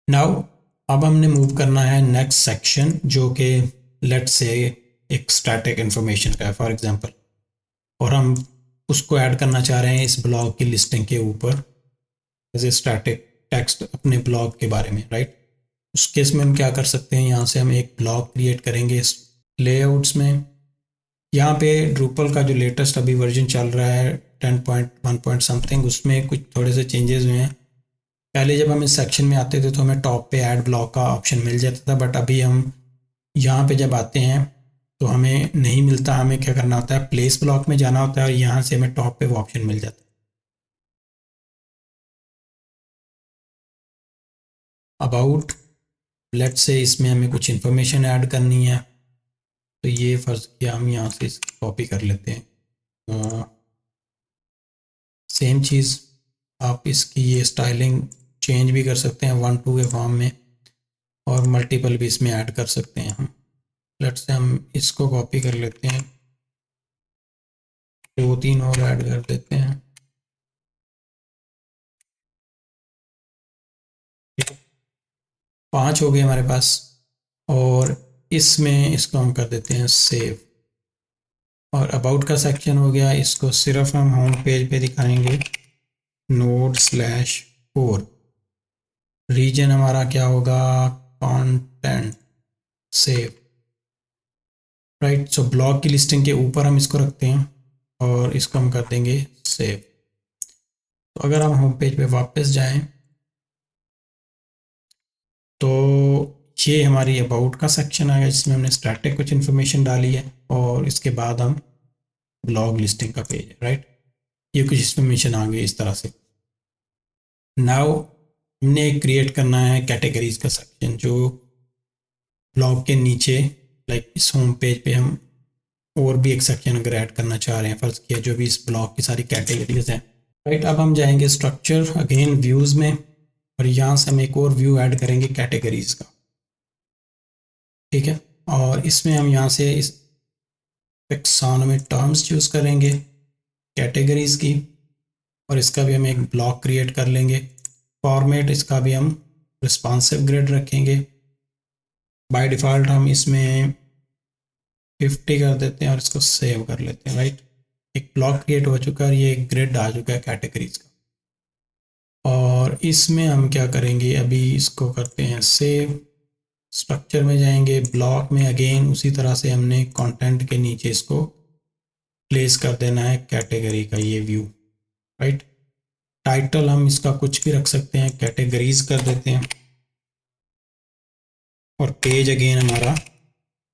नाउ अब हमने मूव करना है नेक्स्ट सेक्शन, जो कि लेट्स से एक स्टैटिक इन्फॉर्मेशन का है फॉर एग्जांपल, और हम उसको ऐड करना चाह रहे हैं इस ब्लॉग की लिस्टिंग के ऊपर एज ए स्टैटिक टेक्स्ट अपने ब्लॉग के बारे में, राइट। उस केस में हम क्या कर सकते हैं, यहाँ से हम एक ब्लॉग क्रिएट करेंगे इस लेआउट्स में। यहाँ पे ड्रूपल का जो लेटेस्ट अभी वर्जन चल रहा है 10.1 समथिंग, उसमें कुछ थोड़े से चेंजेस हुए हैं। पहले जब हम इस सेक्शन में आते थे तो हमें टॉप पे ऐड ब्लॉग का ऑप्शन मिल जाता था, बट अभी हम यहाँ पे जब आते हैं तो हमें नहीं मिलता। हमें क्या करना होता है, प्लेस ब्लॉक में जाना होता है और यहाँ से हमें टॉप पे वो ऑप्शन मिल जाता है। अबाउट, लेट्स से इसमें हमें कुछ इन्फॉर्मेशन ऐड करनी है, तो ये फ़र्ज़ किया हम यहाँ से कॉपी कर लेते हैं। सेम चीज़ आप इसकी ये स्टाइलिंग चेंज भी कर सकते हैं 1-2 के फॉर्म में, और मल्टीपल भी इसमें ऐड कर सकते हैं हम। लेट्स से हम इसको कॉपी कर लेते हैं, 2-3 और ऐड कर देते हैं। 5 हो गए हमारे पास, और इसमें इसको हम कर देते हैं सेव। और अबाउट का सेक्शन हो गया, इसको सिर्फ हम होम पेज पे दिखाएंगे node/4। रीजन हमारा क्या होगा, content, save, right. So blog की लिस्टिंग के ऊपर हम इसको रखते हैं और इसको हम कर देंगे सेव। तो अगर हम होम पेज पे वापस जाएं तो ये हमारी अबाउट का सेक्शन आ गया, जिसमें हमने स्टैटिक कुछ इन्फॉर्मेशन डाली है, और इसके बाद हम ब्लॉग लिस्टिंग का पेज है, राइट। ये कुछ इन्फॉर्मेशन आ गई इस तरह से। नाउ हमने क्रिएट करना है कैटेगरीज का सेक्शन, जो ब्लॉग के नीचे, लाइक इस होम पेज पे हम और भी एक सेक्शन अगर ऐड करना चाह रहे हैं, फर्ज किया जो भी इस ब्लॉग की सारी कैटेगरीज हैं, राइट। अब हम जाएंगे स्ट्रक्चर, अगेन व्यूज़ में, और यहाँ से हम एक और व्यू ऐड करेंगे कैटेगरीज का, ठीक है। और इसमें हम यहाँ से इस टेक्सोनोमी टर्म्स यूज़ करेंगे कैटेगरीज की, और इसका भी हम एक ब्लॉक क्रिएट कर लेंगे। फॉर्मेट इसका भी हम रिस्पॉन्सिव ग्रिड रखेंगे। बाय डिफ़ॉल्ट हम इसमें 50 कर देते हैं और इसको सेव कर लेते हैं, राइट। एक ब्लॉक क्रिएट हो चुका है और ये एक ग्रिड आ चुका है कैटेगरीज का। और इसमें हम क्या करेंगे, अभी इसको करते हैं सेव, स्ट्रक्चर में जाएंगे, ब्लॉक में अगेन उसी तरह से हमने कंटेंट के नीचे इसको प्लेस कर देना है कैटेगरी का ये व्यू, राइट। टाइटल हम इसका कुछ भी रख सकते हैं, कैटेगरीज कर देते हैं, और पेज अगेन हमारा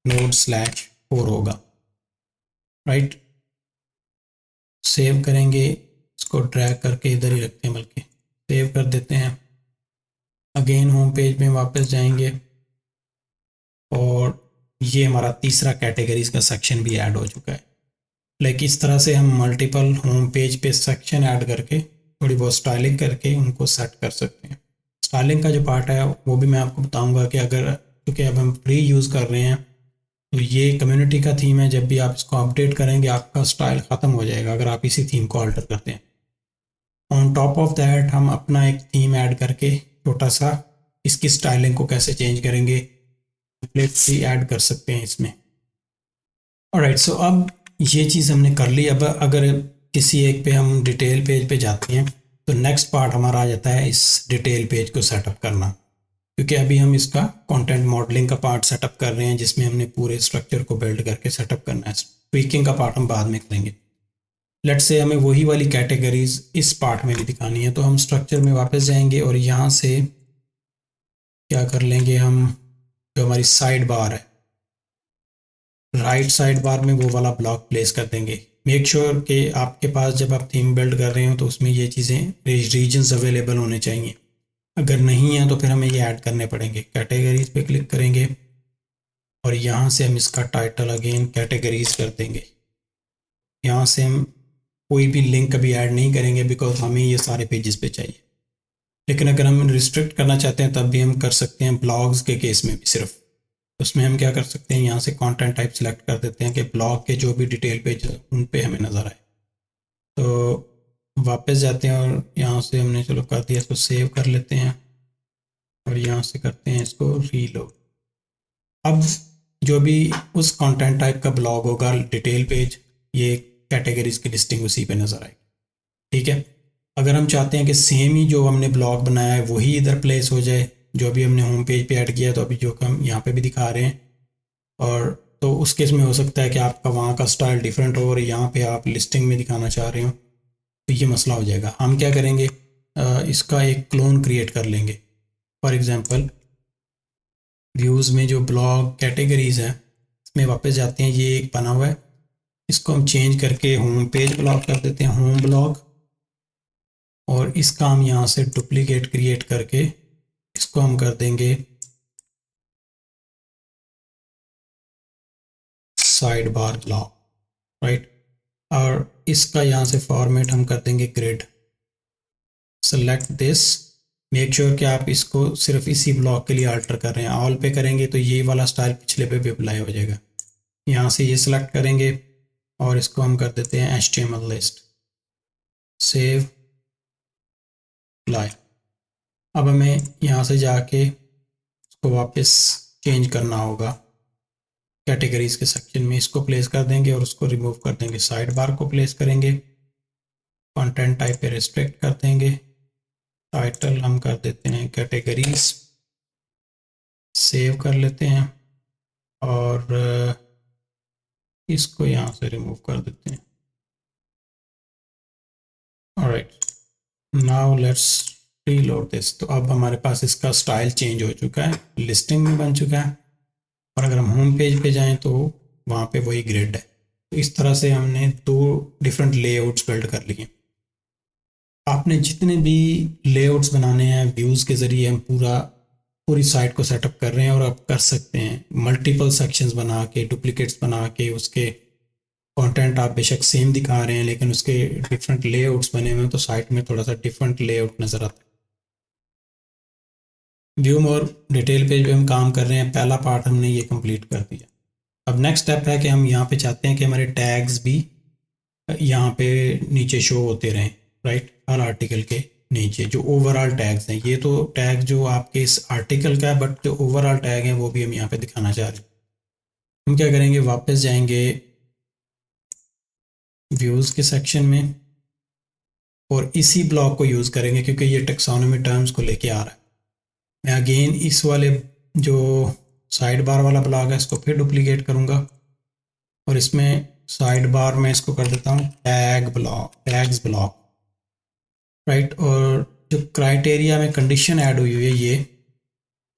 node/4 होगा, राइट। सेव करेंगे, इसको ड्रैग करके इधर ही रखते हैं, बल्कि सेव कर देते हैं। अगेन होम पेज में वापस जाएंगे और ये हमारा तीसरा कैटेगरीज का सेक्शन भी ऐड हो चुका है। लाइक इस तरह से हम मल्टीपल होम पेज पे सेक्शन ऐड करके थोड़ी बहुत स्टाइलिंग करके उनको सेट कर सकते हैं। स्टाइलिंग का जो पार्ट है वो भी मैं आपको बताऊंगा कि अगर, क्योंकि अब हम फ्री यूज़ कर रहे हैं, तो ये कम्युनिटी का थीम है, जब भी आप इसको अपडेट करेंगे आपका स्टाइल ख़त्म हो जाएगा अगर आप इसी थीम को अल्टर करते हैं। ऑन टॉप ऑफ दैट हम अपना एक थीम ऐड करके छोटा सा इसकी स्टाइलिंग को कैसे चेंज करेंगे, टेम्पलेट्स भी ऐड कर सकते हैं इसमें। ऑलराइट, सो अब ये चीज़ हमने कर ली। अब अगर किसी एक पे हम डिटेल पेज पे जाते हैं तो नेक्स्ट पार्ट हमारा आ जाता है इस डिटेल पेज को सेटअप करना, क्योंकि अभी हम इसका कंटेंट मॉडलिंग का पार्ट सेटअप कर रहे हैं जिसमें हमने पूरे स्ट्रक्चर को बिल्ड करके सेटअप करना है। ट्वीकिंग का पार्ट हम बाद में करेंगे। लेट्स से हमें वही वाली कैटेगरीज इस पार्ट में भी दिखानी है, तो हम स्ट्रक्चर में वापस जाएंगे और यहाँ से क्या कर लेंगे, हम जो हमारी साइड बार है, राइट साइड बार में वो वाला ब्लॉक प्लेस कर देंगे। मेक श्योर कि आपके पास जब आप थीम बिल्ड कर रहे हो तो उसमें ये चीज़ें रीजन्स अवेलेबल होने चाहिए। अगर नहीं है तो फिर हमें ये ऐड करने पड़ेंगे। कैटेगरीज पे क्लिक करेंगे और यहाँ से हम इसका टाइटल अगेन कैटेगरीज कर देंगे। यहाँ से हम कोई भी लिंक अभी ऐड नहीं करेंगे बिकॉज हमें ये सारे पेजेस पे चाहिए, लेकिन अगर हम रिस्ट्रिक्ट करना चाहते हैं तब भी हम कर सकते हैं। ब्लॉग्स के केस में भी सिर्फ उसमें हम क्या कर सकते हैं, यहाँ से कंटेंट टाइप सेलेक्ट कर देते हैं कि ब्लॉग के जो भी डिटेल पेज उन पे हमें नज़र आए। तो वापस जाते हैं और यहाँ से हमने चलो कर दिया, इसको सेव कर लेते हैं और यहाँ से करते हैं इसको रीलोड। अब जो भी उस कंटेंट टाइप का ब्लॉग होगा डिटेल पेज, ये कैटेगरीज की लिस्टिंग उसी पे नज़र आएगी, ठीक है। अगर हम चाहते हैं कि सेम ही जो हमने ब्लॉग बनाया है वही इधर प्लेस हो जाए, जो भी हमने होम पेज पे ऐड किया है, तो अभी जो हम यहाँ पे भी दिखा रहे हैं, और तो उस केस में हो सकता है कि आपका वहाँ का स्टाइल डिफरेंट हो और यहाँ पे आप लिस्टिंग में दिखाना चाह रहे हो, तो ये मसला हो जाएगा। हम क्या करेंगे, इसका एक क्लोन क्रिएट कर लेंगे। फॉर एग्ज़ाम्पल व्यूज़ में जो ब्लॉग कैटेगरीज है इसमें वापस जाते हैं, ये एक बना हुआ है, इसको हम चेंज करके होम पेज ब्लॉग कर देते हैं, होम ब्लॉग, और इसका हम यहाँ से डुप्लीकेट क्रिएट करके इसको हम कर देंगे साइड बार ब्लॉग, राइट। और इसका यहाँ से फॉर्मेट हम कर देंगे grid. Select this, make sure कि आप इसको सिर्फ इसी ब्लॉक के लिए अल्टर कर रहे हैं। ऑल पे करेंगे तो ये वाला स्टाइल पिछले पे भी अप्लाई हो जाएगा। यहाँ से ये सिलेक्ट करेंगे और इसको हम कर देते हैं HTML लिस्ट, सेव, अप्लाई। अब हमें यहाँ से जाके इसको वापस चेंज करना होगा, कैटेगरीज के सेक्शन में इसको प्लेस कर देंगे और उसको रिमूव कर देंगे। साइड बार को प्लेस करेंगे, कंटेंट टाइप पे रिस्ट्रिक्ट कर देंगे, टाइटल हम कर देते हैं कैटेगरीज, सेव कर लेते हैं और इसको यहाँ से रिमूव कर देते हैं। Alright, now let's reload this. तो अब हमारे पास इसका स्टाइल चेंज हो चुका है, लिस्टिंग में बन चुका है, और अगर हम होम पेज पे जाएं तो वहाँ पे वही ग्रिड है। तो इस तरह से हमने 2 डिफरेंट लेआउट्स बिल्ड कर लिए। आपने जितने भी लेआउट्स बनाने हैं व्यूज़ के ज़रिए, हम पूरी साइट को सेटअप कर रहे हैं, और आप कर सकते हैं मल्टीपल सेक्शंस बना के, डुप्लीकेट्स बना के, उसके कंटेंट आप बेशक सेम दिखा रहे हैं लेकिन उसके डिफरेंट लेआउट्स बने हुए हैं, तो साइट में थोड़ा सा डिफरेंट लेआउट नज़र आता है। व्यू और डिटेल पेज पे हम काम कर रहे हैं, पहला पार्ट हमने ये कंप्लीट कर दिया। अब नेक्स्ट स्टेप है कि हम यहाँ पे चाहते हैं कि हमारे टैग्स भी यहाँ पे नीचे शो होते रहें, राइट। हर आर्टिकल के नीचे जो ओवरऑल टैग्स हैं, ये तो टैग जो आपके इस आर्टिकल का है, बट जो ओवरऑल टैग है वो भी हम यहाँ पे दिखाना चाह रहे हैं। हम क्या करेंगे, वापस जाएंगे व्यूज़ के सेक्शन में और इसी ब्लॉक को यूज़ करेंगे क्योंकि ये टेक्सोनोमी टर्म्स को लेके आ रहा है। मैं अगेन इस वाले जो साइड बार वाला ब्लॉक है, इसको फिर डुप्लीकेट करूँगा और इसमें साइड बार में इसको कर देता हूँ टैग्स ब्लॉक, राइट। और जो क्राइटेरिया में कंडीशन ऐड हुई हुई है ये,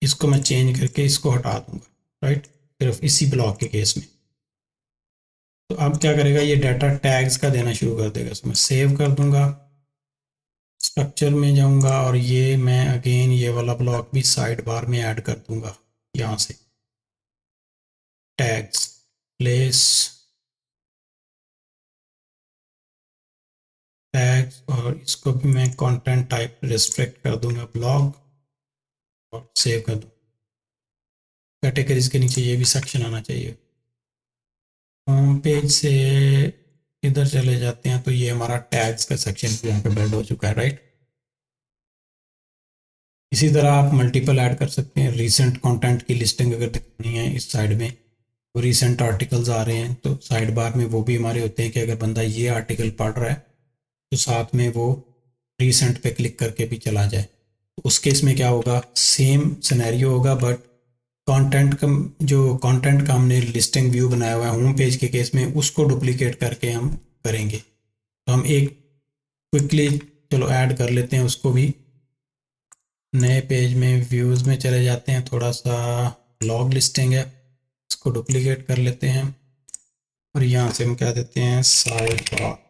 इसको मैं चेंज करके इसको हटा दूंगा, राइट, सिर्फ इसी ब्लॉक के केस में। तो अब क्या करेगा, ये डाटा टैग्स का देना शुरू कर देगा। तो मैं सेव कर दूंगा, स्ट्रक्चर में जाऊंगा और ये मैं अगेन ये वाला ब्लॉक भी साइड बार में ऐड कर दूंगा, यहाँ से टैग्स प्लेस टैग्स, और इसको भी मैं कंटेंट टाइप रिस्ट्रिक्ट कर दूंगा ब्लॉग और सेव कर दूँ। कैटेगरीज के नीचे ये भी सेक्शन आना चाहिए। होम पेज से इधर चले जाते हैं तो ये हमारा टैग्स का सेक्शन भी यहाँ पे बिल्ड हो चुका है, राइट। इसी तरह आप मल्टीपल ऐड कर सकते हैं। रीसेंट कंटेंट की लिस्टिंग अगर दिखानी है इस साइड में, वो रीसेंट आर्टिकल्स आ रहे हैं तो साइड बार में वो भी हमारे होते हैं कि अगर बंदा ये आर्टिकल पढ़ रहा है तो साथ में वो रीसेंट पे क्लिक करके भी चला जाए। उस केस में क्या होगा, सेम सिनेरियो होगा, बट कंटेंट का हमने लिस्टिंग व्यू बनाया हुआ है होम पेज के केस में, उसको डुप्लीकेट करके हम करेंगे। तो हम एक क्विकली चलो ऐड कर लेते हैं उसको भी। नए पेज में व्यूज़ में चले जाते हैं, थोड़ा सा ब्लॉग लिस्टिंग है, इसको डुप्लीकेट कर लेते हैं और यहाँ से हम क्या देते हैं, साइड बार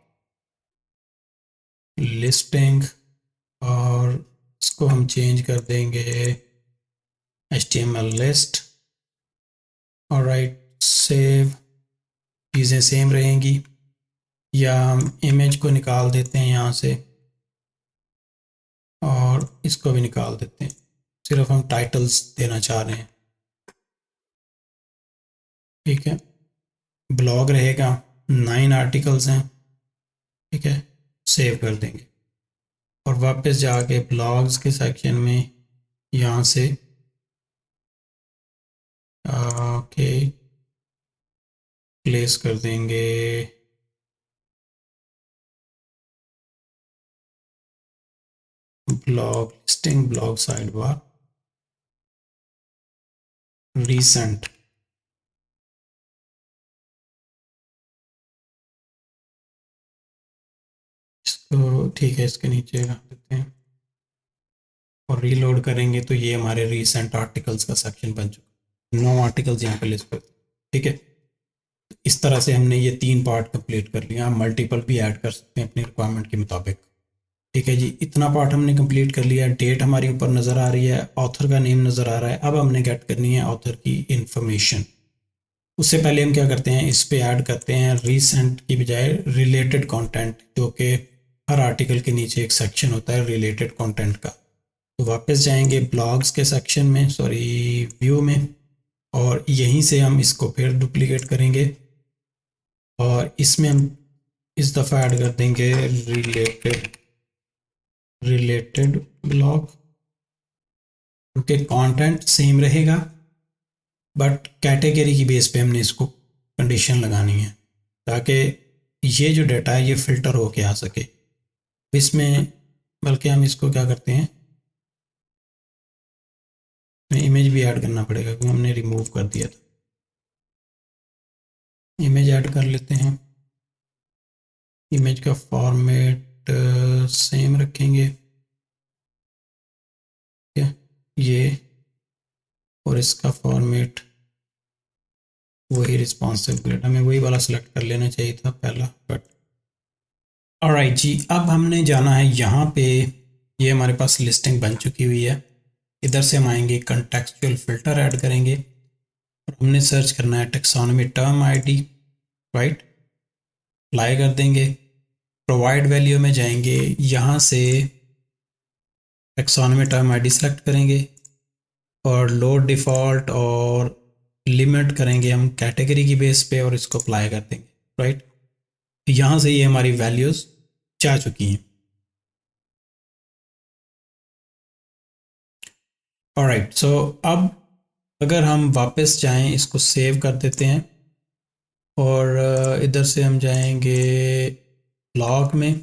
लिस्टिंग, और इसको हम चेंज कर देंगे HTML लिस्ट। ऑलराइट, सेव, चीज़ें सेम रहेंगी। या हम इमेज को निकाल देते हैं यहाँ से और इसको भी निकाल देते हैं, सिर्फ हम टाइटल्स देना चाह रहे हैं, ठीक है। ब्लॉग रहेगा, 9 आर्टिकल्स हैं, ठीक है, सेव कर देंगे और वापस जाके ब्लॉग्स के सेक्शन में यहाँ से ओके प्लेस कर देंगे blog listing, blog side bar recent, इसको ठीक है इसके नीचे रख देते हैं और रीलोड करेंगे तो ये हमारे रीसेंट आर्टिकल्स का सेक्शन बन चुका है। 9 आर्टिकल्स यहाँ पे लिस्ट कर, ठीक है। इस तरह से हमने ये 3 पार्ट कंप्लीट कर लिया। हम मल्टीपल भी ऐड कर सकते हैं अपनी रिक्वायरमेंट के मुताबिक, ठीक है जी। इतना पार्ट हमने कंप्लीट कर लिया। डेट हमारी ऊपर नज़र आ रही है, ऑथर का नेम नज़र आ रहा है। अब हमने गेट करनी है ऑथर की इंफॉर्मेशन। उससे पहले हम क्या करते हैं, इस पे ऐड करते हैं रीसेंट की बजाय रिलेटेड कंटेंट, जो कि हर आर्टिकल के नीचे एक सेक्शन होता है रिलेटेड कंटेंट का। तो वापस जाएंगे ब्लॉग्स के सेक्शन में, सॉरी व्यू में, और यहीं से हम इसको फिर डुप्लीकेट करेंगे और इसमें हम इस दफ़ा ऐड कर देंगे रिलेटेड ब्लॉग, क्योंकि कंटेंट सेम रहेगा बट कैटेगरी की बेस पे हमने इसको कंडीशन लगानी है ताकि ये जो डाटा है ये फ़िल्टर होके आ सके इसमें। बल्कि हम इसको क्या करते हैं, इमेज भी ऐड करना पड़ेगा क्योंकि हमने रिमूव कर दिया था। इमेज ऐड कर लेते हैं, इमेज का फॉर्मेट सेम रखेंगे, ठीक है ये, और इसका फॉर्मेट वही रिस्पॉन्सिव ग्रिड, हमें वही वाला सेलेक्ट कर लेना चाहिए था पहला, बट ऑलराइट जी। अब हमने जाना है यहाँ पे, ये हमारे पास लिस्टिंग बन चुकी हुई है। इधर से हम आएंगे कंटेक्चुअल फिल्टर ऐड करेंगे और हमने सर्च करना है taxonomy term ID, right, apply कर देंगे। प्रोवाइड वैल्यू में जाएंगे, यहाँ से टेक्सोनॉमी टर्म आईडी सेलेक्ट करेंगे और लोड डिफ़ॉल्ट और लिमिट करेंगे हम कैटेगरी की बेस पे और इसको अप्लाई कर देंगे, राइट। यहाँ से ये हमारी वैल्यूज़ जा चुकी हैं। ऑलराइट, सो अब अगर हम वापस जाएं, इसको सेव कर देते हैं और इधर से हम जाएंगे ब्लॉग में,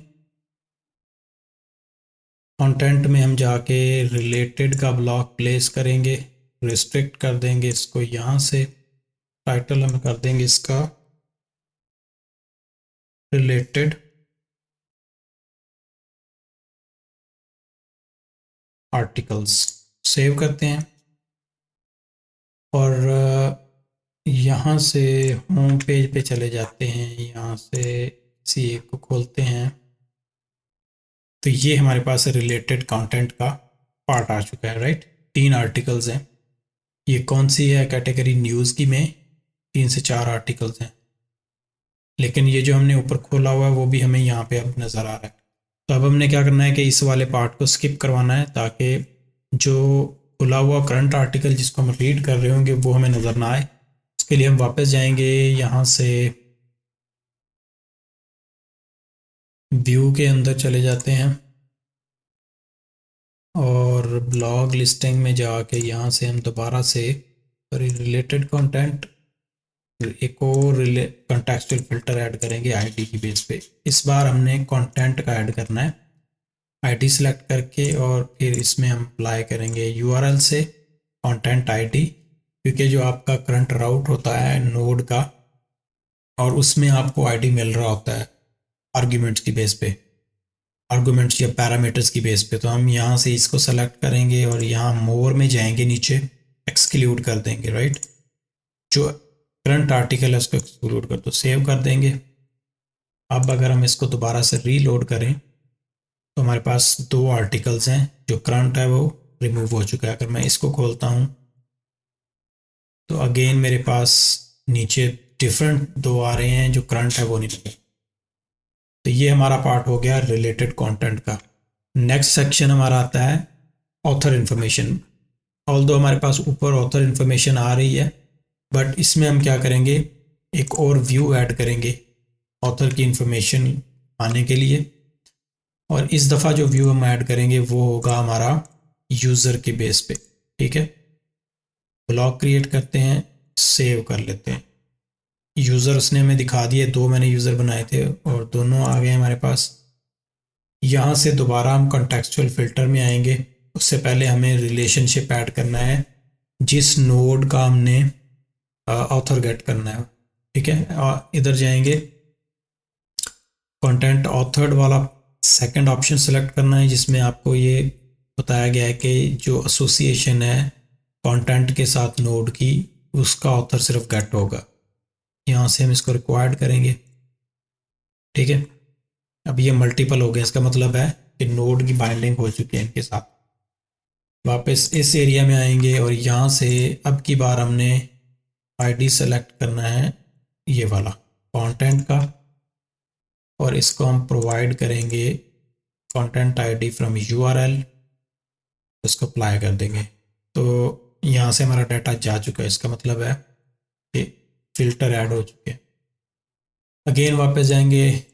कंटेंट में हम जाके रिलेटेड का ब्लॉक प्लेस करेंगे रिस्ट्रिक्ट कर देंगे इसको यहाँ से। टाइटल हम कर देंगे इसका रिलेटेड आर्टिकल्स। सेव करते हैं और यहाँ से होम पेज पे चले जाते हैं। यहाँ से किसी एक को खोलते हैं तो ये हमारे पास रिलेटेड कंटेंट का पार्ट आ चुका है, राइट। 3 आर्टिकल्स हैं। ये कौन सी है कैटेगरी? न्यूज़ की में 3 से 4 आर्टिकल्स हैं, लेकिन ये जो हमने ऊपर खोला हुआ है वो भी हमें यहाँ पे अब नज़र आ रहा है। तो अब हमने क्या करना है कि इस वाले पार्ट को स्किप करवाना है ताकि जो खुला हुआ करंट आर्टिकल जिसको हम रीड कर रहे होंगे वो हमें नज़र ना आए। उसके लिए हम वापस जाएंगे यहाँ से, व्यू के अंदर चले जाते हैं और ब्लॉग लिस्टिंग में जाके यहाँ से हम दोबारा से रिलेटेड कंटेंट एक और कॉन्टेक्चुअल फिल्टर ऐड करेंगे आईडी की बेस पे। इस बार हमने कंटेंट का ऐड करना है। आईडी सेलेक्ट करके और फिर इसमें हम अप्लाई करेंगे यूआरएल से कंटेंट आईडी, क्योंकि जो आपका करंट राउट होता है नोड का और उसमें आपको आईडी मिल रहा होता है आर्ग्यूमेंट्स की बेस पे, आर्गुमेंट्स या पैरामीटर्स की बेस पे। तो हम यहाँ से इसको सेलेक्ट करेंगे और यहाँ मोर में जाएंगे, नीचे एक्सक्लूड कर देंगे, राइट। जो करंट आर्टिकल है उसको एक्सक्लूड कर दो, सेव कर देंगे। अब अगर हम इसको दोबारा से रीलोड करें तो हमारे पास 2 आर्टिकल्स हैं, जो करंट है वो रिमूव हो चुका है। अगर मैं इसको खोलता हूँ तो अगेन मेरे पास नीचे डिफरेंट 2 आ रहे हैं, जो करंट है वो नहीं लगे। तो ये हमारा पार्ट हो गया रिलेटेड कंटेंट का। नेक्स्ट सेक्शन हमारा आता है ऑथर इन्फॉर्मेशन। ऑल्दो हमारे पास ऊपर ऑथर इन्फॉर्मेशन आ रही है, बट इसमें हम क्या करेंगे, एक और व्यू ऐड करेंगे ऑथर की इन्फॉर्मेशन आने के लिए। और इस दफ़ा जो व्यू हम ऐड करेंगे वो होगा हमारा यूज़र के बेस पे, ठीक है। ब्लॉग क्रिएट करते हैं, सेव कर लेते हैं। यूज़र उसने हमें दिखा दिए, 2 मैंने यूज़र बनाए थे और दोनों आ गए हमारे पास। यहाँ से दोबारा हम कॉन्टेक्चुअल फ़िल्टर में आएंगे। उससे पहले हमें रिलेशनशिप ऐड करना है जिस नोड का हमने ऑथर गेट करना है, ठीक है। और इधर जाएंगे, कंटेंट ऑथर्ड वाला सेकंड ऑप्शन सेलेक्ट करना है, जिसमें आपको ये बताया गया है कि जो एसोसिएशन है कंटेंट के साथ नोड की, उसका ऑथर सिर्फ गेट होगा। यहाँ से हम इसको रिक्वायर्ड करेंगे, ठीक है। अब ये मल्टीपल हो गया, इसका मतलब है कि नोड की बाइंडिंग हो चुकी है इनके साथ। वापस इस एरिया में आएंगे और यहाँ से अब की बार हमने आईडी सेलेक्ट करना है ये वाला कंटेंट का, और इसको हम प्रोवाइड करेंगे कंटेंट आईडी फ्रॉम यूआरएल, इसको अप्लाई कर देंगे। तो यहाँ से हमारा डाटा जा चुका है, इसका मतलब है कि फिल्टर ऐड हो चुके हैं। अगेन वापस जाएंगे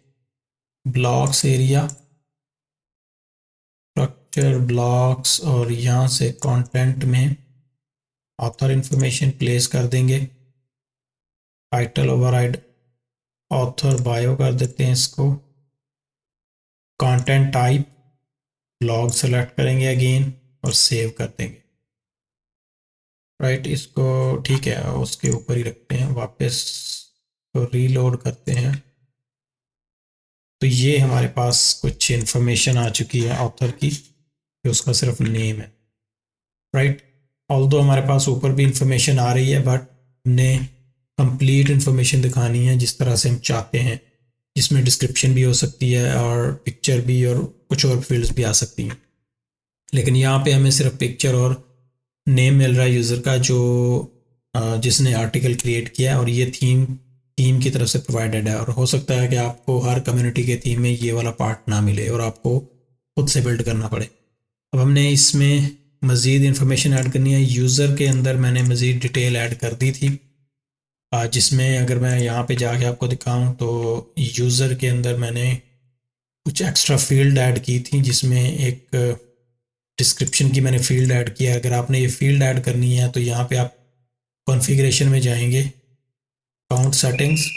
ब्लॉक्स एरिया, स्ट्रक्चर ब्लॉक्स, और यहाँ से कंटेंट में ऑथर इन्फॉर्मेशन प्लेस कर देंगे। टाइटल ओवरराइड ऑथर बायो कर देते हैं इसको। कंटेंट टाइप ब्लॉग सेलेक्ट करेंगे अगेन और सेव कर देंगे, राइट। इसको ठीक है, उसके ऊपर ही रखते हैं। वापस तो रीलोड करते हैं तो ये हमारे पास कुछ इन्फॉर्मेशन आ चुकी है ऑथर की, कि उसका सिर्फ नेम है, राइट। ऑल्दो हमारे पास ऊपर भी इंफॉर्मेशन आ रही है, बट हमने कंप्लीट इन्फॉर्मेशन दिखानी है जिस तरह से हम चाहते हैं, जिसमें डिस्क्रिप्शन भी हो सकती है और पिक्चर भी और कुछ और फील्ड्स भी आ सकती हैं। लेकिन यहाँ पे हमें सिर्फ पिक्चर और नेम मिल रहा है यूज़र का, जो जिसने आर्टिकल क्रिएट किया है, और ये थीम की तरफ से प्रोवाइडेड है। और हो सकता है कि आपको हर कम्युनिटी के थीम में ये वाला पार्ट ना मिले और आपको खुद से बिल्ड करना पड़े। अब हमने इसमें मज़ीद इन्फॉर्मेशन ऐड करनी है। यूज़र के अंदर मैंने मज़ीद डिटेल ऐड कर दी थी, जिसमें अगर मैं यहाँ पे जाके आपको दिखाऊं तो यूज़र के अंदर मैंने कुछ एक्स्ट्रा फील्ड ऐड की थी, जिसमें एक डिस्क्रिप्शन की मैंने फील्ड ऐड किया है। अगर आपने ये फील्ड ऐड करनी है तो यहाँ पे आप कॉन्फ़िगरेशन में जाएंगे, काउंट सेटिंग्स,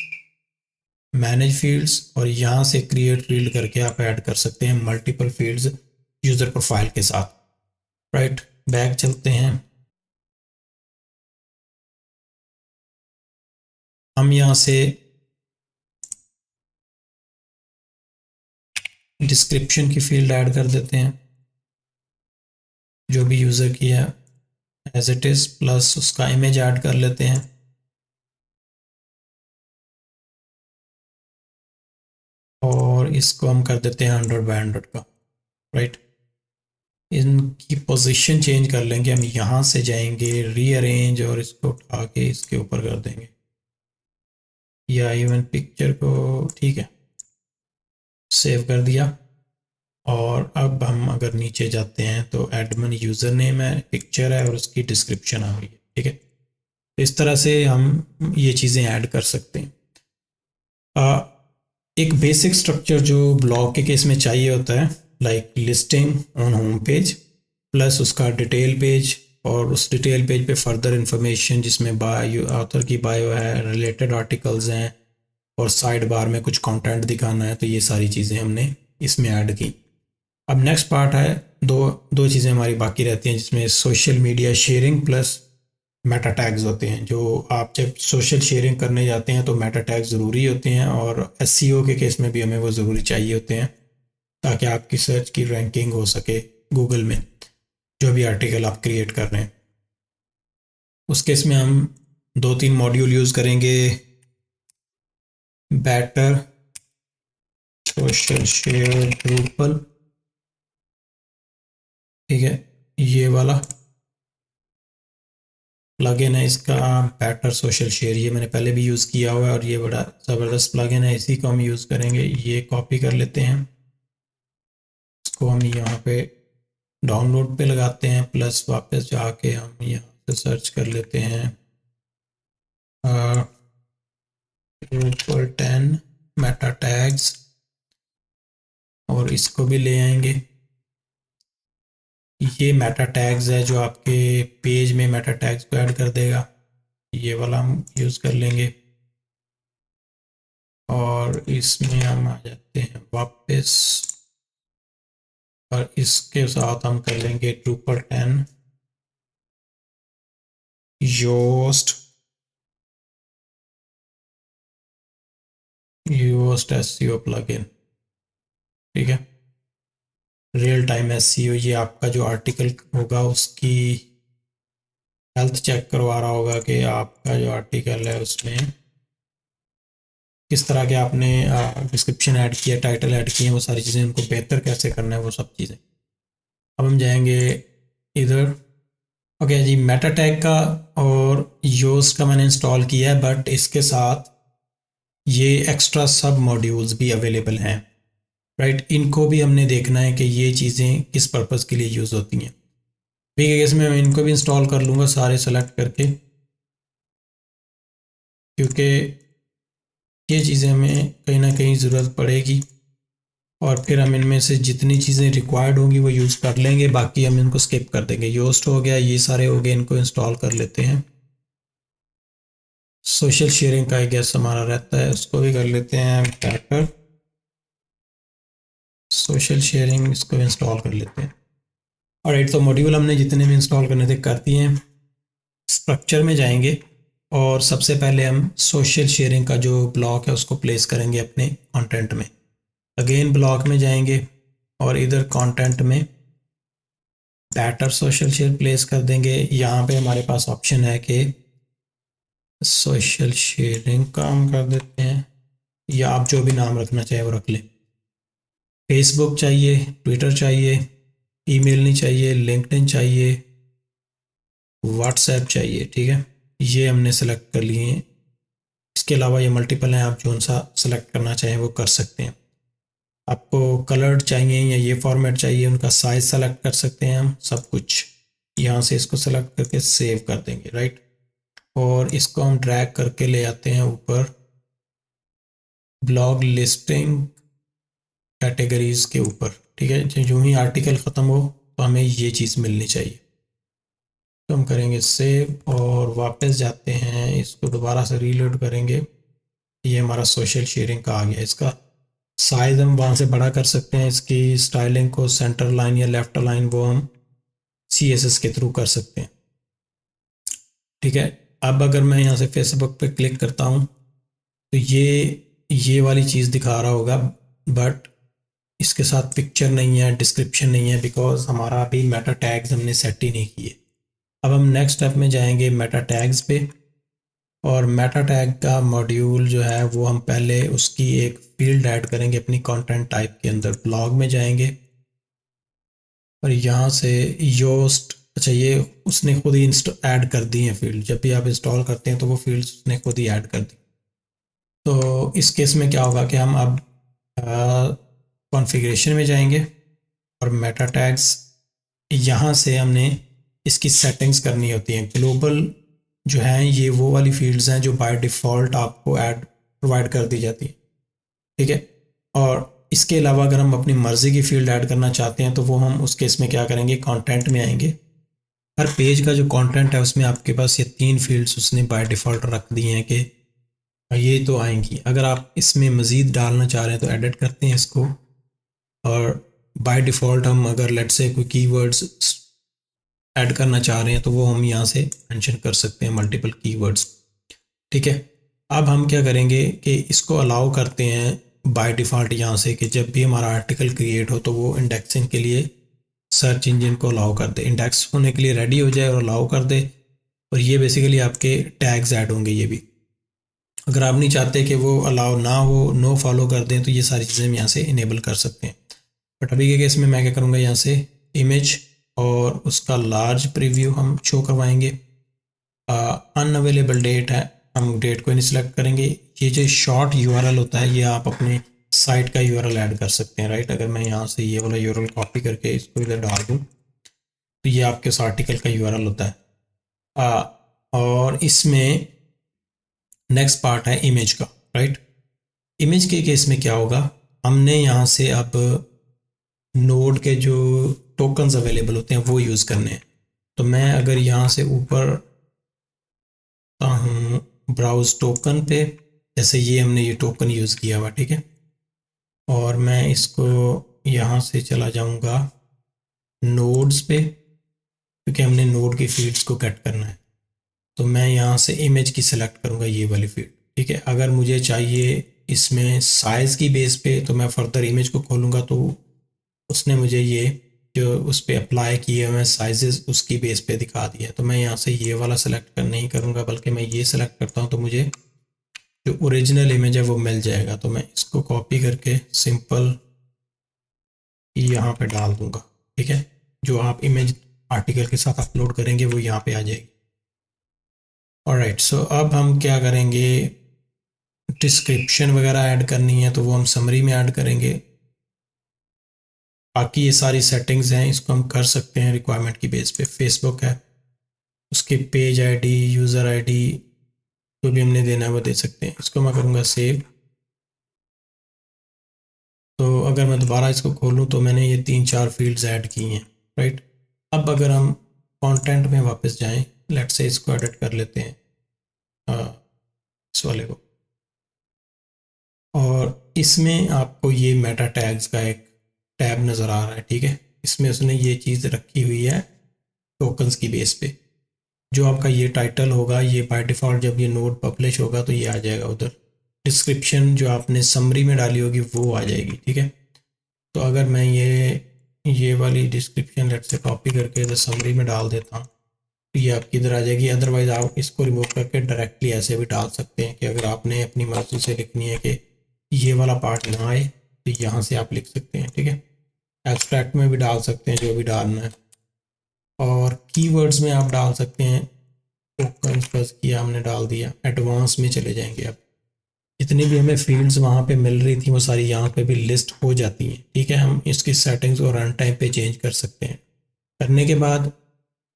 मैनेज फील्ड्स, और यहाँ से क्रिएट फील्ड करके आप ऐड कर सकते हैं मल्टीपल फील्ड्स यूज़र प्रोफाइल के साथ, राइट। बैक चलते हैं हम यहाँ से डिस्क्रिप्शन की फील्ड ऐड कर देते हैं जो भी यूज़र की है एज इट इज़, प्लस उसका इमेज ऐड कर लेते हैं। और इसको हम कर देते हैं 100 बाय 100 का, राइट। इनकी पोजीशन चेंज कर लेंगे, हम यहाँ से जाएंगे रीअरेंज और इसको उठा के इसके ऊपर कर देंगे, या इवन पिक्चर को, ठीक है, सेव कर दिया। और अब हम अगर नीचे जाते हैं तो एडमिन यूज़र नेम है, पिक्चर है और उसकी डिस्क्रिप्शन आ गई है, ठीक है। इस तरह से हम ये चीज़ें ऐड कर सकते हैं। एक बेसिक स्ट्रक्चर जो ब्लॉग के केस में चाहिए होता है, like listing on home page plus उसका डिटेल पेज, और उस डिटेल पेज पे फर्दर इंफॉर्मेशन जिसमें बायो, ऑथर की बायो है, रिलेटेड आर्टिकल्स हैं और साइड बार में कुछ कंटेंट दिखाना है, तो ये सारी चीज़ें हमने इसमें ऐड की। अब नेक्स्ट पार्ट है, दो दो चीज़ें हमारी बाकी रहती हैं जिसमें social media sharing plus Meta tags होते हैं। जो आप जब सोशल शेयरिंग करने जाते हैं तो मेटा टैग्स ज़रूरी होते हैं, और एसईओ के केस में भी हमें वो ज़रूरी चाहिए होते हैं ताकि आपकी सर्च की रैंकिंग हो सके गूगल में जो भी आर्टिकल आप क्रिएट कर रहे हैं। उस केस में हम 2-3 मॉड्यूल यूज़ करेंगे, बेटर सोशल शेयर ड्रूपल, ठीक है, ये वाला प्लगइन है इसका बेटर सोशल शेयर, ये मैंने पहले भी यूज़ किया हुआ है और ये बड़ा ज़बरदस्त प्लगइन है, इसी को हम यूज़ करेंगे। ये कॉपी कर लेते हैं, इसको हम यहाँ पे डाउनलोड पे लगाते हैं, प्लस वापस जाके हम यहाँ से सर्च कर लेते हैं Drupal 10 मेटा टैग्स, और इसको भी ले आएंगे। ये मेटा टैग्स है जो आपके पेज में मेटा टैग्स को ऐड कर देगा, ये वाला हम यूज़ कर लेंगे। और इसमें हम आ जाते हैं वापस, और इसके साथ हम कर लेंगे Drupal 10 योस्ट एसईओ प्लगइन, ठीक है। रियल टाइम एसईओ, ये आपका जो आर्टिकल होगा उसकी हेल्थ चेक करवा रहा होगा कि आपका जो आर्टिकल है उसमें किस तरह के आपने डिस्क्रिप्शन ऐड किया, टाइटल ऐड किए, वो सारी चीज़ें उनको बेहतर कैसे करना है, वो सब चीज़ें। अब हम जाएंगे इधर, ओके जी, मेटा टैग का और योस्ट का मैंने इंस्टॉल किया है, बट इसके साथ ये एक्स्ट्रा सब मॉड्यूल्स भी अवेलेबल हैं, राइट। इनको भी हमने देखना है कि ये चीज़ें किस पर्पज़ के लिए यूज़ होती हैं। ठीक है, इसमें मैं इनको भी इंस्टॉल कर लूँगा सारे सेलेक्ट करके, क्योंकि ये चीज़ें हमें कहीं ना कहीं ज़रूरत पड़ेगी, और फिर हम इनमें से जितनी चीज़ें रिक्वायर्ड होंगी वो यूज़ कर लेंगे, बाकी हम इनको स्किप कर देंगे। योस्ट हो गया, ये सारे हो गए, इनको इंस्टॉल कर लेते हैं। सोशल शेयरिंग का गैस हमारा रहता है, उसको भी कर लेते हैं बेटर सोशल शेयरिंग, इसको भी इंस्टॉल कर लेते हैं। और राइट, तो मॉड्यूल हमने जितने भी इंस्टॉल करने थे कर दिए हैं। स्ट्रक्चर में जाएंगे और सबसे पहले हम सोशल शेयरिंग का जो ब्लॉक है उसको प्लेस करेंगे अपने कंटेंट में। अगेन ब्लॉक में जाएंगे और इधर कंटेंट में बेटर सोशल शेयर प्लेस कर देंगे। यहाँ पे हमारे पास ऑप्शन है कि सोशल शेयरिंग का हम कर देते हैं, या आप जो भी नाम रखना चाहे वो रख लें। फेसबुक चाहिए, ट्विटर चाहिए, ईमेल नहीं चाहिए, लिंक्डइन चाहिए, व्हाट्सएप चाहिए, ठीक है। ये हमने सेलेक्ट कर लिए हैं। इसके अलावा ये मल्टीपल हैं, आप जो सा सेलेक्ट करना चाहें वो कर सकते हैं। आपको कलर्ड चाहिए या ये फॉर्मेट चाहिए, उनका साइज सेलेक्ट कर सकते हैं हम, सब कुछ यहाँ से इसको सेलेक्ट करके सेव कर देंगे, राइट। और इसको हम ड्रैग करके ले आते हैं ऊपर ब्लॉग लिस्टिंग कैटेगरीज के ऊपर, ठीक है। जो ही आर्टिकल ख़त्म हो तो हमें ये चीज़ मिलनी चाहिए, तो हम करेंगे सेव और वापस जाते हैं, इसको दोबारा से रीलोड करेंगे। ये हमारा सोशल शेयरिंग का आ गया। इसका साइज़ हम वहाँ से बड़ा कर सकते हैं, इसकी स्टाइलिंग को सेंटर लाइन या लेफ्ट लाइन वो हम CSS के थ्रू कर सकते हैं, ठीक है। अब अगर मैं यहाँ से फेसबुक पे क्लिक करता हूँ तो ये वाली चीज़ दिखा रहा होगा, बट इसके साथ पिक्चर नहीं है, डिस्क्रिप्शन नहीं है, बिकॉज हमारा अभी मेटा टैग्स हमने सेट ही नहीं किए। अब हम नेक्स्ट स्टेप में जाएंगे मेटा टैग्स पे, और मेटा टैग का मॉड्यूल जो है वो हम पहले उसकी एक फील्ड ऐड करेंगे अपनी कंटेंट टाइप के अंदर। ब्लॉग में जाएंगे और यहाँ से योस्ट, अच्छा ये उसने खुद ही ऐड कर दी है फील्ड, जब भी आप इंस्टॉल करते हैं तो वो फील्ड्स उसने खुद ही ऐड कर दी। तो इस केस में क्या होगा कि हम अब कॉन्फ़िगरेशन में जाएंगे और मेटा टैग्स, यहाँ से हमने इसकी सेटिंग्स करनी होती हैं। ग्लोबल जो है ये वो वाली फील्ड्स हैं जो बाय डिफ़ॉल्ट आपको ऐड प्रोवाइड कर दी जाती है, ठीक है। और इसके अलावा अगर हम अपनी मर्ज़ी की फील्ड ऐड करना चाहते हैं तो वो हम उस केस में क्या करेंगे, कंटेंट में आएंगे। हर पेज का जो कंटेंट है उसमें आपके पास ये 3 फील्ड्स उसने बाय डिफ़ॉल्ट रख दी हैं कि ये तो आएंगी। अगर आप इसमें मज़ीद डालना चाह रहे हैं तो एडिट करते हैं इसको, और बाय डिफ़ॉल्ट हम अगर लेट्स से कोई कीवर्ड्स ऐड करना चाह रहे हैं तो वो हम यहाँ से मेंशन कर सकते हैं, मल्टीपल कीवर्ड्स, ठीक है। अब हम क्या करेंगे कि इसको अलाउ करते हैं बाय डिफ़ॉल्ट यहाँ से कि जब भी हमारा आर्टिकल क्रिएट हो तो वो इंडेक्सिंग के लिए सर्च इंजन को अलाउ कर दे, इंडेक्स होने के लिए रेडी हो जाए और अलाउ कर दे। और ये बेसिकली आपके टैग्स ऐड होंगे ये भी। अगर आप नहीं चाहते कि वो अलाउ ना हो, नो फॉलो कर दें, तो ये सारी चीज़ें हम यहाँ से इनेबल कर सकते हैं। बट अभी के केस में मैं क्या करूँगा, यहाँ से इमेज और उसका लार्ज प्रीव्यू हम शो करवाएंगे। अनअवेलेबल डेट है, हम डेट को नहीं सिलेक्ट करेंगे। ये जो शॉर्ट यूआरएल होता है ये आप अपने साइट का यूआरएल ऐड कर सकते हैं, राइट। अगर मैं यहाँ से ये वाला यूआरएल कॉपी करके इसको इधर डाल दूँ तो ये आपके उस आर्टिकल का यूआरएल होता है। और इसमें नेक्स्ट पार्ट है इमेज का, राइट। इमेज के केस में क्या होगा, हमने यहाँ से अब नोड के जो टोकन्स अवेलेबल होते हैं वो यूज़ करने हैं। तो मैं अगर यहाँ से ऊपर हूँ ब्राउज टोकन पे, जैसे ये हमने ये टोकन यूज़ किया हुआ, ठीक है। और मैं इसको यहाँ से चला जाऊँगा नोड्स पे, क्योंकि हमने नोड की फील्ड्स को कट करना है। तो मैं यहाँ से इमेज की सिलेक्ट करूँगा ये वाली फील्ड, ठीक है। अगर मुझे चाहिए इसमें साइज़ की बेस पे तो मैं फर्दर इमेज को खोलूँगा तो उसने मुझे ये जो उस पर अप्लाई किए हुए साइजेस उसकी बेस पे दिखा दिया है। तो मैं यहाँ से ये वाला सेलेक्ट कर नहीं करूँगा, बल्कि मैं ये सेलेक्ट करता हूँ तो मुझे जो ओरिजिनल इमेज है वो मिल जाएगा। तो मैं इसको कॉपी करके सिंपल यहाँ पे डाल दूँगा, ठीक है। जो आप इमेज आर्टिकल के साथ अपलोड करेंगे वो यहाँ पे आ जाएगी। ऑलराइट, सो अब हम क्या करेंगे, डिस्क्रिप्शन वगैरह ऐड करनी है तो वो हम समरी में ऐड करेंगे। बाकी ये सारी सेटिंग्स हैं, इसको हम कर सकते हैं रिक्वायरमेंट की बेस पे। फेसबुक है, उसके पेज आईडी, यूज़र आईडी जो भी हमने देना है वो दे सकते हैं। इसको मैं करूँगा सेव। तो अगर मैं दोबारा इसको खोलूँ तो मैंने ये 3-4 फील्ड्स ऐड की हैं, राइट। अब अगर हम कंटेंट में वापस जाएं, लेट्स से इसको एडिट कर लेते हैं, इस वाले को, और इसमें आपको ये मेटा टैग्स का एक टैब नज़र आ रहा है, ठीक है। इसमें उसने ये चीज़ रखी हुई है टोकन्स की बेस पे। जो आपका ये टाइटल होगा ये बाय डिफ़ॉल्ट जब ये नोड पब्लिश होगा तो ये आ जाएगा उधर। डिस्क्रिप्शन जो आपने समरी में डाली होगी वो आ जाएगी, ठीक है। तो अगर मैं ये वाली डिस्क्रिप्शन लेट से कॉपी करके इधर समरी में डाल देता हूँ तो ये आपकी इधर आ जाएगी। अदरवाइज़ आप इसको रिमूव करके डायरेक्टली ऐसे भी डाल सकते हैं कि अगर आपने अपनी मर्ज़ी से लिखनी है कि ये वाला पार्ट ना आए तो यहाँ से आप लिख सकते हैं, ठीक है। एब्स्ट्रैक्ट में भी डाल सकते हैं जो भी डालना है, और कीवर्ड्स में आप डाल सकते हैं। टोकन्स प्लस किया हमने डाल दिया। एडवांस में चले जाएंगे अब, जितनी भी हमें फील्ड्स वहाँ पे मिल रही थी वो सारी यहाँ पे भी लिस्ट हो जाती हैं, ठीक है। हम इसकी सेटिंग्स को रन टाइम पे चेंज कर सकते हैं। करने के बाद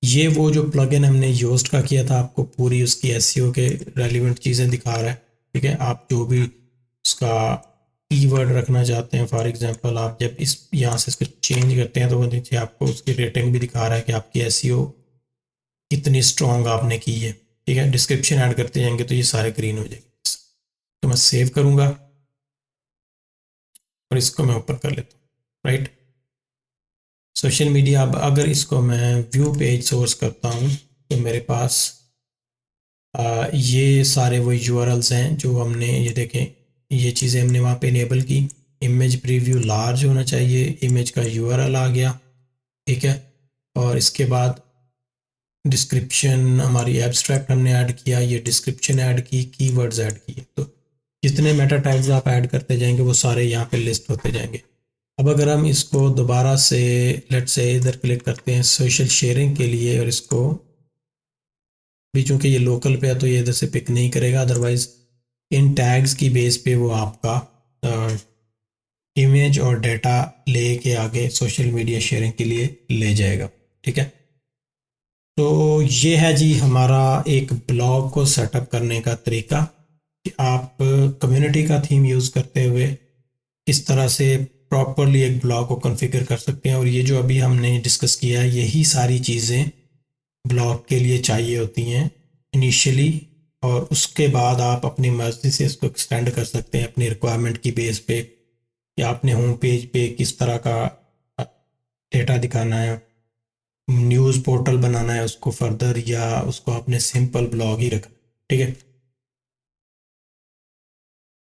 ये वो जो प्लगइन हमने योस्ट का किया था आपको पूरी उसकी एसईओ के रेलिवेंट चीज़ें दिखा रहा है, ठीक है। आप जो भी उसका कीवर्ड रखना चाहते हैं, फॉर एग्जांपल आप जब इस यहाँ से इसको चेंज करते हैं तो वो नीचे आपको उसकी रेटिंग भी दिखा रहा है कि आपकी एसईओ कितनी स्ट्रॉन्ग आपने की है, ठीक है। डिस्क्रिप्शन ऐड करते जाएंगे तो ये सारे ग्रीन हो जाएंगे। तो मैं सेव करूँगा और इसको मैं ऊपर कर लेता हूँ, राइट। सोशल मीडिया, अब अगर इसको मैं व्यू पेज सोर्स करता हूँ तो मेरे पास ये सारे वो यूआरएल्स हैं जो हमने, ये देखें, ये चीज़ें हमने वहाँ पे इनेबल की। इमेज प्रीव्यू लार्ज होना चाहिए, इमेज का यूआरएल आ गया, ठीक है। और इसके बाद डिस्क्रिप्शन, हमारी एब्स्ट्रैक्ट हमने ऐड किया, ये डिस्क्रिप्शन ऐड की, कीवर्ड्स ऐड किए। तो जितने मेटा टैग्स आप ऐड करते जाएंगे वो सारे यहाँ पे लिस्ट होते जाएंगे। अब अगर हम इसको दोबारा से लेट्स से इधर क्लिक करते हैं सोशल शेयरिंग के लिए, और इसको भी चूंकि ये लोकल पे है तो ये इधर से पिक नहीं करेगा, अदरवाइज इन टैग्स की बेस पे वो आपका इमेज और डाटा लेके आगे सोशल मीडिया शेयरिंग के लिए ले जाएगा, ठीक है। तो ये है जी हमारा एक ब्लॉग को सेटअप करने का तरीका कि आप कम्युनिटी का थीम यूज़ करते हुए किस तरह से प्रॉपरली एक ब्लॉग को कॉन्फ़िगर कर सकते हैं। और ये जो अभी हमने डिस्कस किया है, यही सारी चीज़ें ब्लॉग के लिए चाहिए होती हैं इनिशियली, और उसके बाद आप अपनी मर्ज़ी से इसको एक्सटेंड कर सकते हैं अपनी रिक्वायरमेंट की बेस पे कि आपने होम पेज पे किस तरह का डेटा दिखाना है, न्यूज़ पोर्टल बनाना है उसको फर्दर, या उसको आपने सिंपल ब्लॉग ही रखा, ठीक है।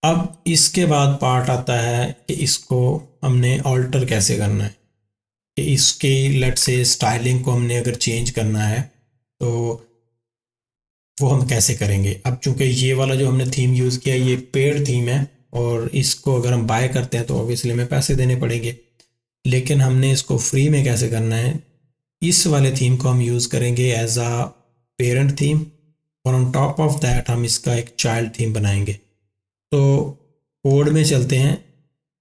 अब इसके बाद पार्ट आता है कि इसको हमने ऑल्टर कैसे करना है, कि इसके लेट्स से स्टाइलिंग को हमने अगर चेंज करना है तो वो हम कैसे करेंगे। अब चूंकि ये वाला जो हमने थीम यूज़ किया ये पेड थीम है, और इसको अगर हम बाय करते हैं तो ऑब्वियसली हमें पैसे देने पड़ेंगे, लेकिन हमने इसको फ्री में कैसे करना है, इस वाले थीम को हम यूज़ करेंगे एज अ पेरेंट थीम, और ऑन टॉप ऑफ दैट हम इसका एक चाइल्ड थीम बनाएंगे। तो कोड में चलते हैं,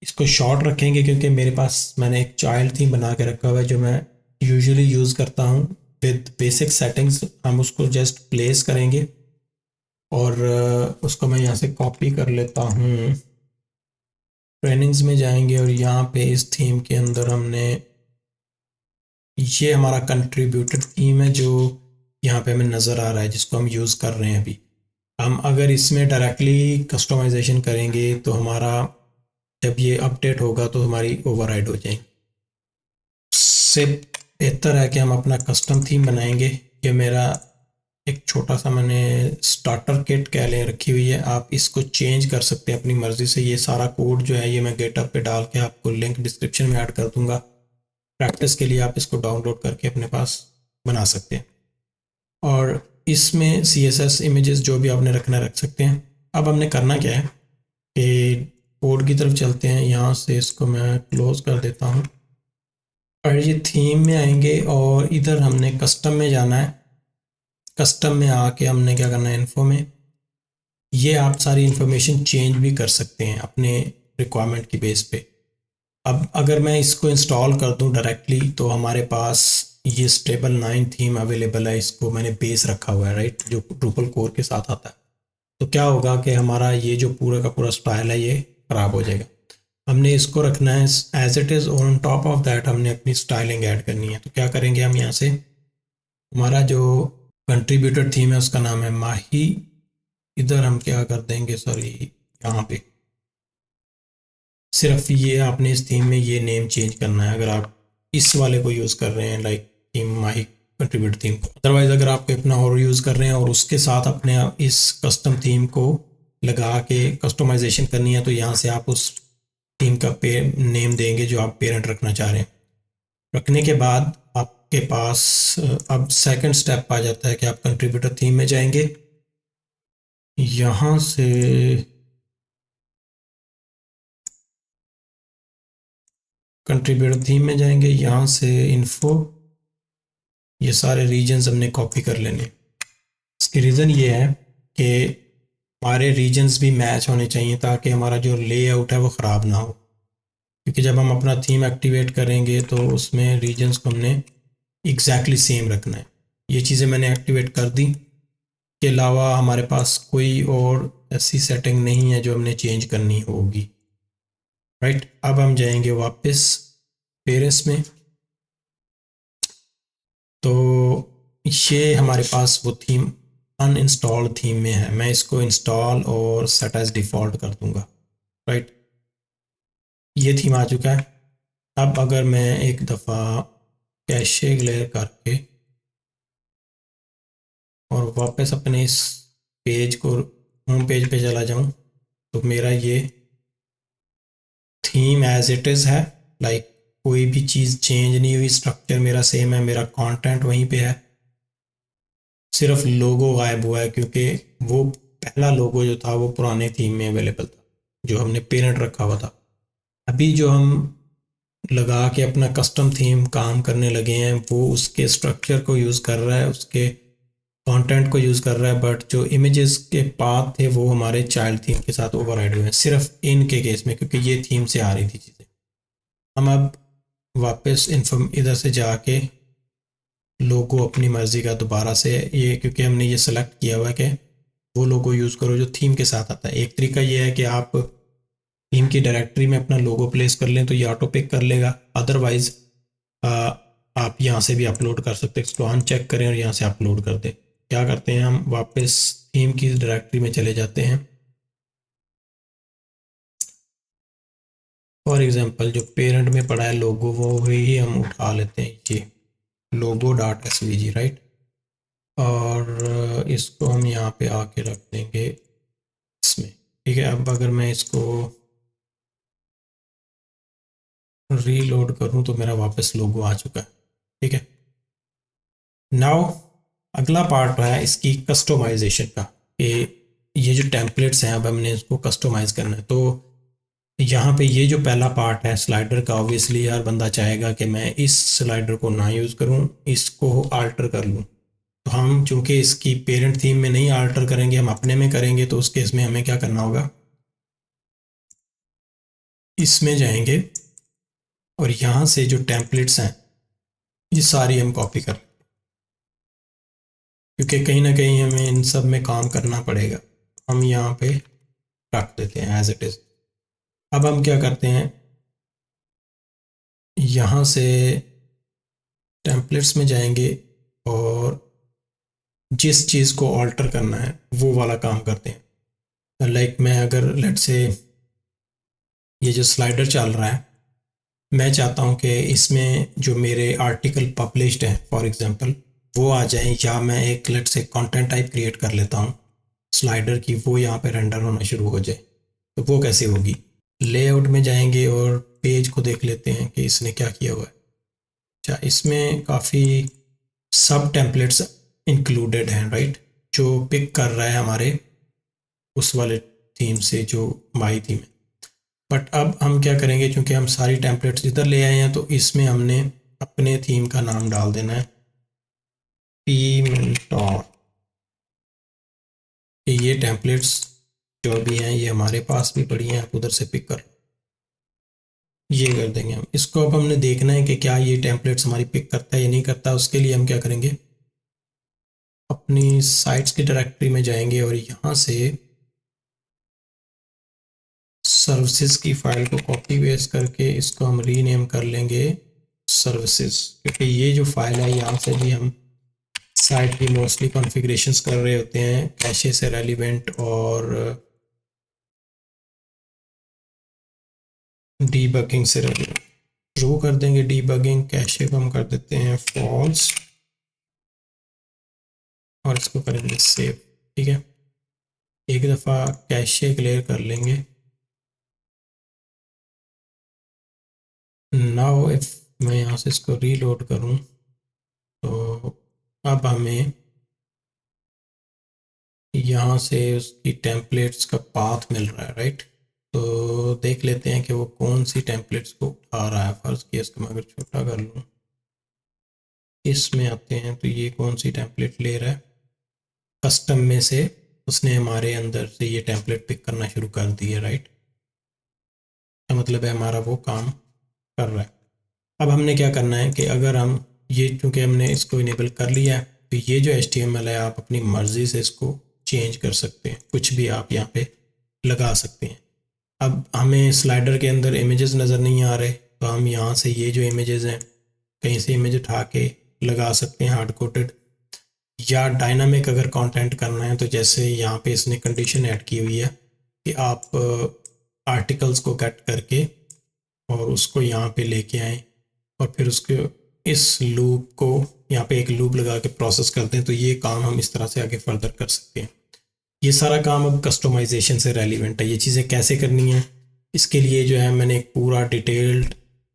इसको शॉर्ट रखेंगे क्योंकि मेरे पास मैंने एक चाइल्ड थीम बना के रखा हुआ है जो मैं यूजुअली यूज़ करता हूँ विद बेसिक सेटिंग्स। हम उसको जस्ट प्लेस करेंगे, और उसको मैं यहाँ से कॉपी कर लेता हूँ, ट्रेनिंग्स में जाएंगे और यहाँ पे इस थीम के अंदर हमने, ये हमारा कंट्रीब्यूटेड थीम है जो यहाँ पे हमें नज़र आ रहा है जिसको हम यूज़ कर रहे हैं अभी। हम अगर इसमें डायरेक्टली कस्टमाइजेशन करेंगे तो हमारा जब ये अपडेट होगा तो हमारी ओवरराइड हो जाएगी। उससे बेहतर है कि हम अपना कस्टम थीम बनाएंगे। ये मेरा एक छोटा सा मैंने स्टार्टर किट कह लें रखी हुई है, आप इसको चेंज कर सकते हैं अपनी मर्ज़ी से। ये सारा कोड जो है ये मैं गेटअप पे डाल के आपको लिंक डिस्क्रिप्शन में ऐड कर दूंगा, प्रैक्टिस के लिए आप इसको डाउनलोड करके अपने पास बना सकते हैं। और इसमें CSS इमेजेस जो भी आपने रखना रख सकते हैं। अब हमने करना क्या है कि कोड की तरफ चलते हैं, यहाँ से इसको मैं क्लोज कर देता हूँ, और ये थीम में आएंगे और इधर हमने कस्टम में जाना है। कस्टम में आके हमने क्या करना है, इन्फो में ये आप सारी इन्फॉर्मेशन चेंज भी कर सकते हैं अपने रिक्वायरमेंट की बेस पे। अब अगर मैं इसको इंस्टॉल कर दूं डायरेक्टली तो हमारे पास ये स्टेबल 9 थीम अवेलेबल है, इसको मैंने बेस रखा हुआ है, राइट, जो ड्रूपल कोर के साथ आता है। तो क्या होगा कि हमारा ये जो पूरा का पूरा स्टाइल है ये ख़राब हो जाएगा। हमने इसको रखना है as it is, on top of that हमने अपनी स्टाइलिंग ऐड करनी है। तो क्या करेंगे हम, यहाँ से हमारा जो कंट्रीब्यूटर थीम है उसका नाम है माही, इधर हम क्या कर देंगे, सॉरी यहाँ पे सिर्फ ये आपने इस थीम में ये नेम चेंज करना है अगर आप इस वाले को यूज़ कर रहे हैं, लाइक थीम माही कंट्रीब्यूट थीम को। अदरवाइज़ अगर आप अपना और यूज़ कर रहे हैं और उसके साथ अपने इस कस्टम थीम को लगा के कस्टमाइजेशन करनी है तो यहाँ से आप उस थीम का नेम देंगे जो आप पेरेंट रखना चाह रहे हैं। रखने के बाद आपके पास अब सेकंड स्टेप आ जाता है कि आप कंट्रीब्यूटर थीम में जाएंगे, यहाँ से कंट्रीब्यूटर थीम में जाएंगे, यहाँ से इन्फो, ये सारे रीजन्स हमने कॉपी कर लेने। इसकी रीज़न ये है कि हमारे रीजन्स भी मैच होने चाहिए ताकि हमारा जो लेआउट है वो ख़राब ना हो, क्योंकि जब हम अपना थीम एक्टिवेट करेंगे तो उसमें रीजन्स को हमने एग्जैक्टली सेम रखना है। ये चीज़ें मैंने एक्टिवेट कर दी, के अलावा हमारे पास कोई और ऐसी सेटिंग नहीं है जो हमने चेंज करनी होगी, राइट। अब हम जाएंगे वापस पेरेंट्स में, तो ये हमारे पास वो थीम अनइंस्टॉल्ड थीम में है, मैं इसको इंस्टॉल और सेट एज डिफ़ॉल्ट कर दूंगा, राइट। ये थीम आ चुका है। अब अगर मैं एक दफ़ा कैशे क्लियर करके और वापस अपने इस पेज को होम पेज पे चला जाऊं तो मेरा ये थीम एज इट इज़ है, लाइक कोई भी चीज़ चेंज नहीं हुई, स्ट्रक्चर मेरा सेम है, मेरा कंटेंट वहीं पे है, सिर्फ लोगो गायब हुआ है क्योंकि वो पहला लोगो जो था वो पुराने थीम में अवेलेबल था जो हमने पेरेंट रखा हुआ था। अभी जो हम लगा के अपना कस्टम थीम काम करने लगे हैं वो उसके स्ट्रक्चर को यूज़ कर रहा है, उसके कंटेंट को यूज़ कर रहा है, बट जो इमेजेस के पाथ थे वो हमारे चाइल्ड थीम के साथ ओवरराइड हुए हैं सिर्फ इनके केस में, क्योंकि ये थीम से आ रही थी चीज़ें। हम अब वापस इन्फॉर्म इधर से जाके लोगो अपनी मर्ज़ी का दोबारा से ये, क्योंकि हमने ये सेलेक्ट किया हुआ है कि वो लोगो यूज़ करो जो थीम के साथ आता है। एक तरीका ये है कि आप थीम की डायरेक्टरी में अपना लोगो प्लेस कर लें तो ये ऑटो पिक कर लेगा, अदरवाइज़ आप यहाँ से भी अपलोड कर सकते हैं। इसको अनचेक करें और यहाँ से अपलोड कर दें। क्या करते हैं, हम वापस थीम की डायरेक्टरी में चले जाते हैं। फॉर एग्जांपल जो पेरेंट में पड़ा है लोगो वो ही हम उठा लेते हैं, ये लोगो डॉट एसवीजी, राइट। और इसको हम यहाँ पे आके रख देंगे इसमें, ठीक है। अब अगर मैं इसको रीलोड करूँ तो मेरा वापस लोगो आ चुका है, ठीक है। नाउ अगला पार्ट है इसकी कस्टमाइजेशन का, कि ये जो टेम्पलेट्स हैं अब हमने इसको कस्टमाइज़ करना है। तो यहाँ पे ये जो पहला पार्ट है स्लाइडर का, ऑब्वियसली हर बंदा चाहेगा कि मैं इस स्लाइडर को ना यूज़ करूँ, इसको आल्टर कर लूँ। तो हम चूंकि इसकी पेरेंट थीम में नहीं आल्टर करेंगे, हम अपने में करेंगे, तो उस केस में हमें क्या करना होगा, इसमें जाएंगे और यहाँ से जो टेम्पलेट्स हैं ये सारी हम कॉपी कर, क्योंकि कहीं ना कहीं हमें इन सब में काम करना पड़ेगा। हम यहाँ पे रख देते हैं एज इट इज़। अब हम क्या करते हैं, यहाँ से टेम्पलेट्स में जाएंगे और जिस चीज़ को ऑल्टर करना है वो वाला काम करते हैं। लाइक मैं अगर लेट से ये जो स्लाइडर चल रहा है, मैं चाहता हूँ कि इसमें जो मेरे आर्टिकल पब्लिश्ड हैं फॉर एग्जांपल वो आ जाएं, या मैं एक लेट से कंटेंट टाइप क्रिएट कर लेता हूँ स्लाइडर की, वो यहाँ पे रेंडर होना शुरू हो जाए। तो वो कैसे होगी, लेआउट में जाएंगे और पेज को देख लेते हैं कि इसने क्या किया हुआ है। अच्छा, इसमें काफ़ी सब टेम्पलेट्स इंक्लूडेड हैं, राइट, जो पिक कर रहा है हमारे उस वाले थीम से जो माई थीम है। बट अब हम क्या करेंगे, क्योंकि हम सारी टेम्पलेट्स इधर ले आए हैं तो इसमें हमने अपने थीम का नाम डाल देना है पीमेंटोर। ये टेम्पलेट्स जो भी हैं ये हमारे पास भी पड़ी हैं, आप उधर से पिक कर, ये कर देंगे हम इसको। अब हमने देखना है कि क्या ये टेम्पलेट्स हमारी पिक करता है या नहीं करता। उसके लिए हम क्या करेंगे, अपनी साइट्स की डायरेक्टरी में जाएंगे और यहाँ से सर्विसेज की फाइल को कॉपी पेस्ट करके इसको हम रीनेम कर लेंगे सर्विसेज, क्योंकि ये जो फाइल है यहाँ से भी हम साइट की मोस्टली कॉन्फ़िगरेशंस कर रहे होते हैं कैशे से रेलिवेंट, और डीबगिंग से रेलिवेंट। शुरू कर देंगे डीबगिंग, कैशे को हम कर देते हैं फॉल्स और इसको करेंगे सेव, ठीक है। एक दफ़ा कैशे क्लियर कर लेंगे। नाउ इफ मैं यहाँ से इसको रीलोड करूँ तो अब हमें यहाँ से उसकी टेम्पलेट्स का पाथ मिल रहा है, राइट। तो देख लेते हैं कि वो कौन सी टेम्पलेट्स को उठा रहा है। फर्स्ट केस को मैं अगर छोटा कर लूँ, इसमें आते हैं तो ये कौन सी टेम्पलेट ले रहा है, कस्टम में से उसने हमारे अंदर से ये टेम्पलेट पिक करना शुरू कर दी है, राइट। का मतलब है हमारा वो काम कर रहा है। अब हमने क्या करना है कि अगर हम ये, चूँकि हमने इसको इनेबल कर लिया है, तो ये जो HTML है आप अपनी मर्ज़ी से इसको चेंज कर सकते हैं, कुछ भी आप यहाँ पे लगा सकते हैं। अब हमें स्लाइडर के अंदर इमेजेस नज़र नहीं आ रहे, तो हम यहाँ से ये जो इमेजेस हैं कहीं से इमेज उठा के लगा सकते हैं हार्ड कोटेड, या डायनामिक अगर कंटेंट करना है तो जैसे यहाँ पे इसने कंडीशन ऐड की हुई है कि आप आर्टिकल्स को कट करके और उसको यहाँ पे लेके आएँ और फिर उसके इस लूप को यहाँ पे एक लूप लगा के प्रोसेस करते हैं, तो ये काम हम इस तरह से आगे फर्दर कर सकते हैं। ये सारा काम अब कस्टमाइजेशन से रेलिवेंट है। ये चीज़ें कैसे करनी है, इसके लिए जो है मैंने एक पूरा डिटेल्ड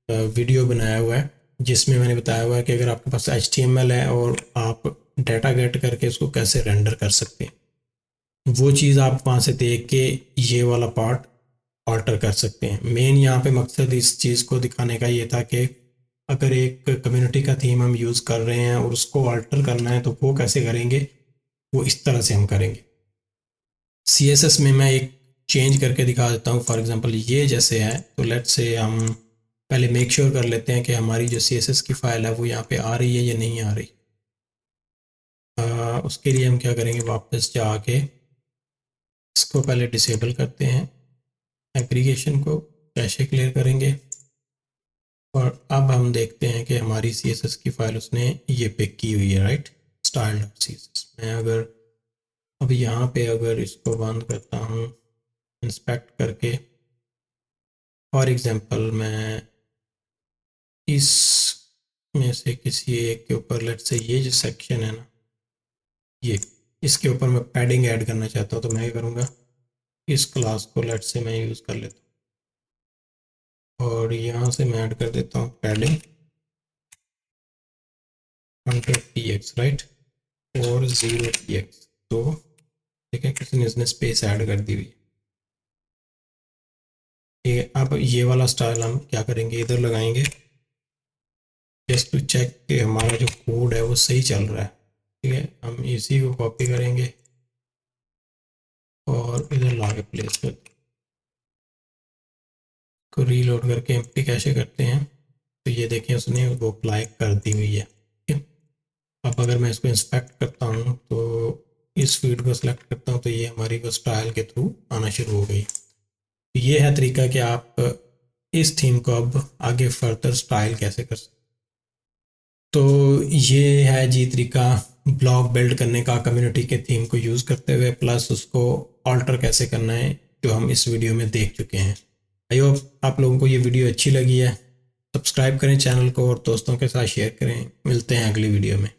वीडियो बनाया हुआ है, जिसमें मैंने बताया हुआ है कि अगर आपके पास HTML है और आप डाटा गेट करके उसको कैसे रेंडर कर सकते हैं, वो चीज़ आप वहाँ से देख के ये वाला पार्ट ऑल्टर कर सकते हैं। मेन यहाँ पे मकसद इस चीज़ को दिखाने का ये था कि अगर एक कम्युनिटी का थीम हम यूज़ कर रहे हैं और उसको ऑल्टर करना है तो वो कैसे करेंगे, वो इस तरह से हम करेंगे। CSS में मैं एक चेंज करके दिखा देता हूँ। फॉर एग्जांपल ये जैसे है, तो लेट्स से हम पहले मेक श्योर कर लेते हैं कि हमारी जो CSS की फ़ाइल है वो यहाँ पे आ रही है या नहीं आ रही। उसके लिए हम क्या करेंगे, वापस जाके इसको पहले डिसेबल करते हैं, एग्रीगेशन को कैशे क्लियर करेंगे, और अब हम देखते हैं कि हमारी CSS की फ़ाइल उसने ये पिक की हुई है, राइट, style.css। मैं अगर अब यहाँ पे अगर इसको बंद करता हूँ इंस्पेक्ट करके, फॉर एग्जांपल मैं इस में से किसी एक के ऊपर, लेट्स से ये जो सेक्शन है ना, ये इसके ऊपर मैं पैडिंग ऐड करना चाहता हूँ, तो मैं क्या करूँगा, इस क्लास को लेट्स से मैं यूज़ कर लेता हूँ और यहाँ से मैं ऐड कर देता हूँ पैडिंग 100px, राइट, और 0px। तो ठीक है, किसी ने इसने स्पेस ऐड कर दी हुई। ठीक है, अब ये वाला स्टाइल हम क्या करेंगे, इधर लगाएंगे जस्ट टू चेक कि हमारा जो कोड है वो सही चल रहा है। ठीक है, हम इसी को कॉपी करेंगे और इधर ला के प्लेस कर को रीलोड करके एम्प्टी कैशे करते हैं, तो ये देखें उसने वो अप्लाई कर दी हुई है। ठीक है, अब अगर मैं इसको इंस्पेक्ट करता हूँ तो इस फील्ड को सिलेक्ट करता हूँ तो ये हमारी वो स्टाइल के थ्रू आना शुरू हो गई। ये है तरीका कि आप इस थीम को अब आगे फर्दर स्टाइल कैसे कर सकते। तो ये है जी तरीका ब्लॉग बिल्ड करने का कम्युनिटी के थीम को यूज़ करते हुए, प्लस उसको ऑल्टर कैसे करना है, जो हम इस वीडियो में देख चुके हैं। आई होप आप लोगों को ये वीडियो अच्छी लगी है। सब्सक्राइब करें चैनल को और दोस्तों के साथ शेयर करें। मिलते हैं अगली वीडियो में।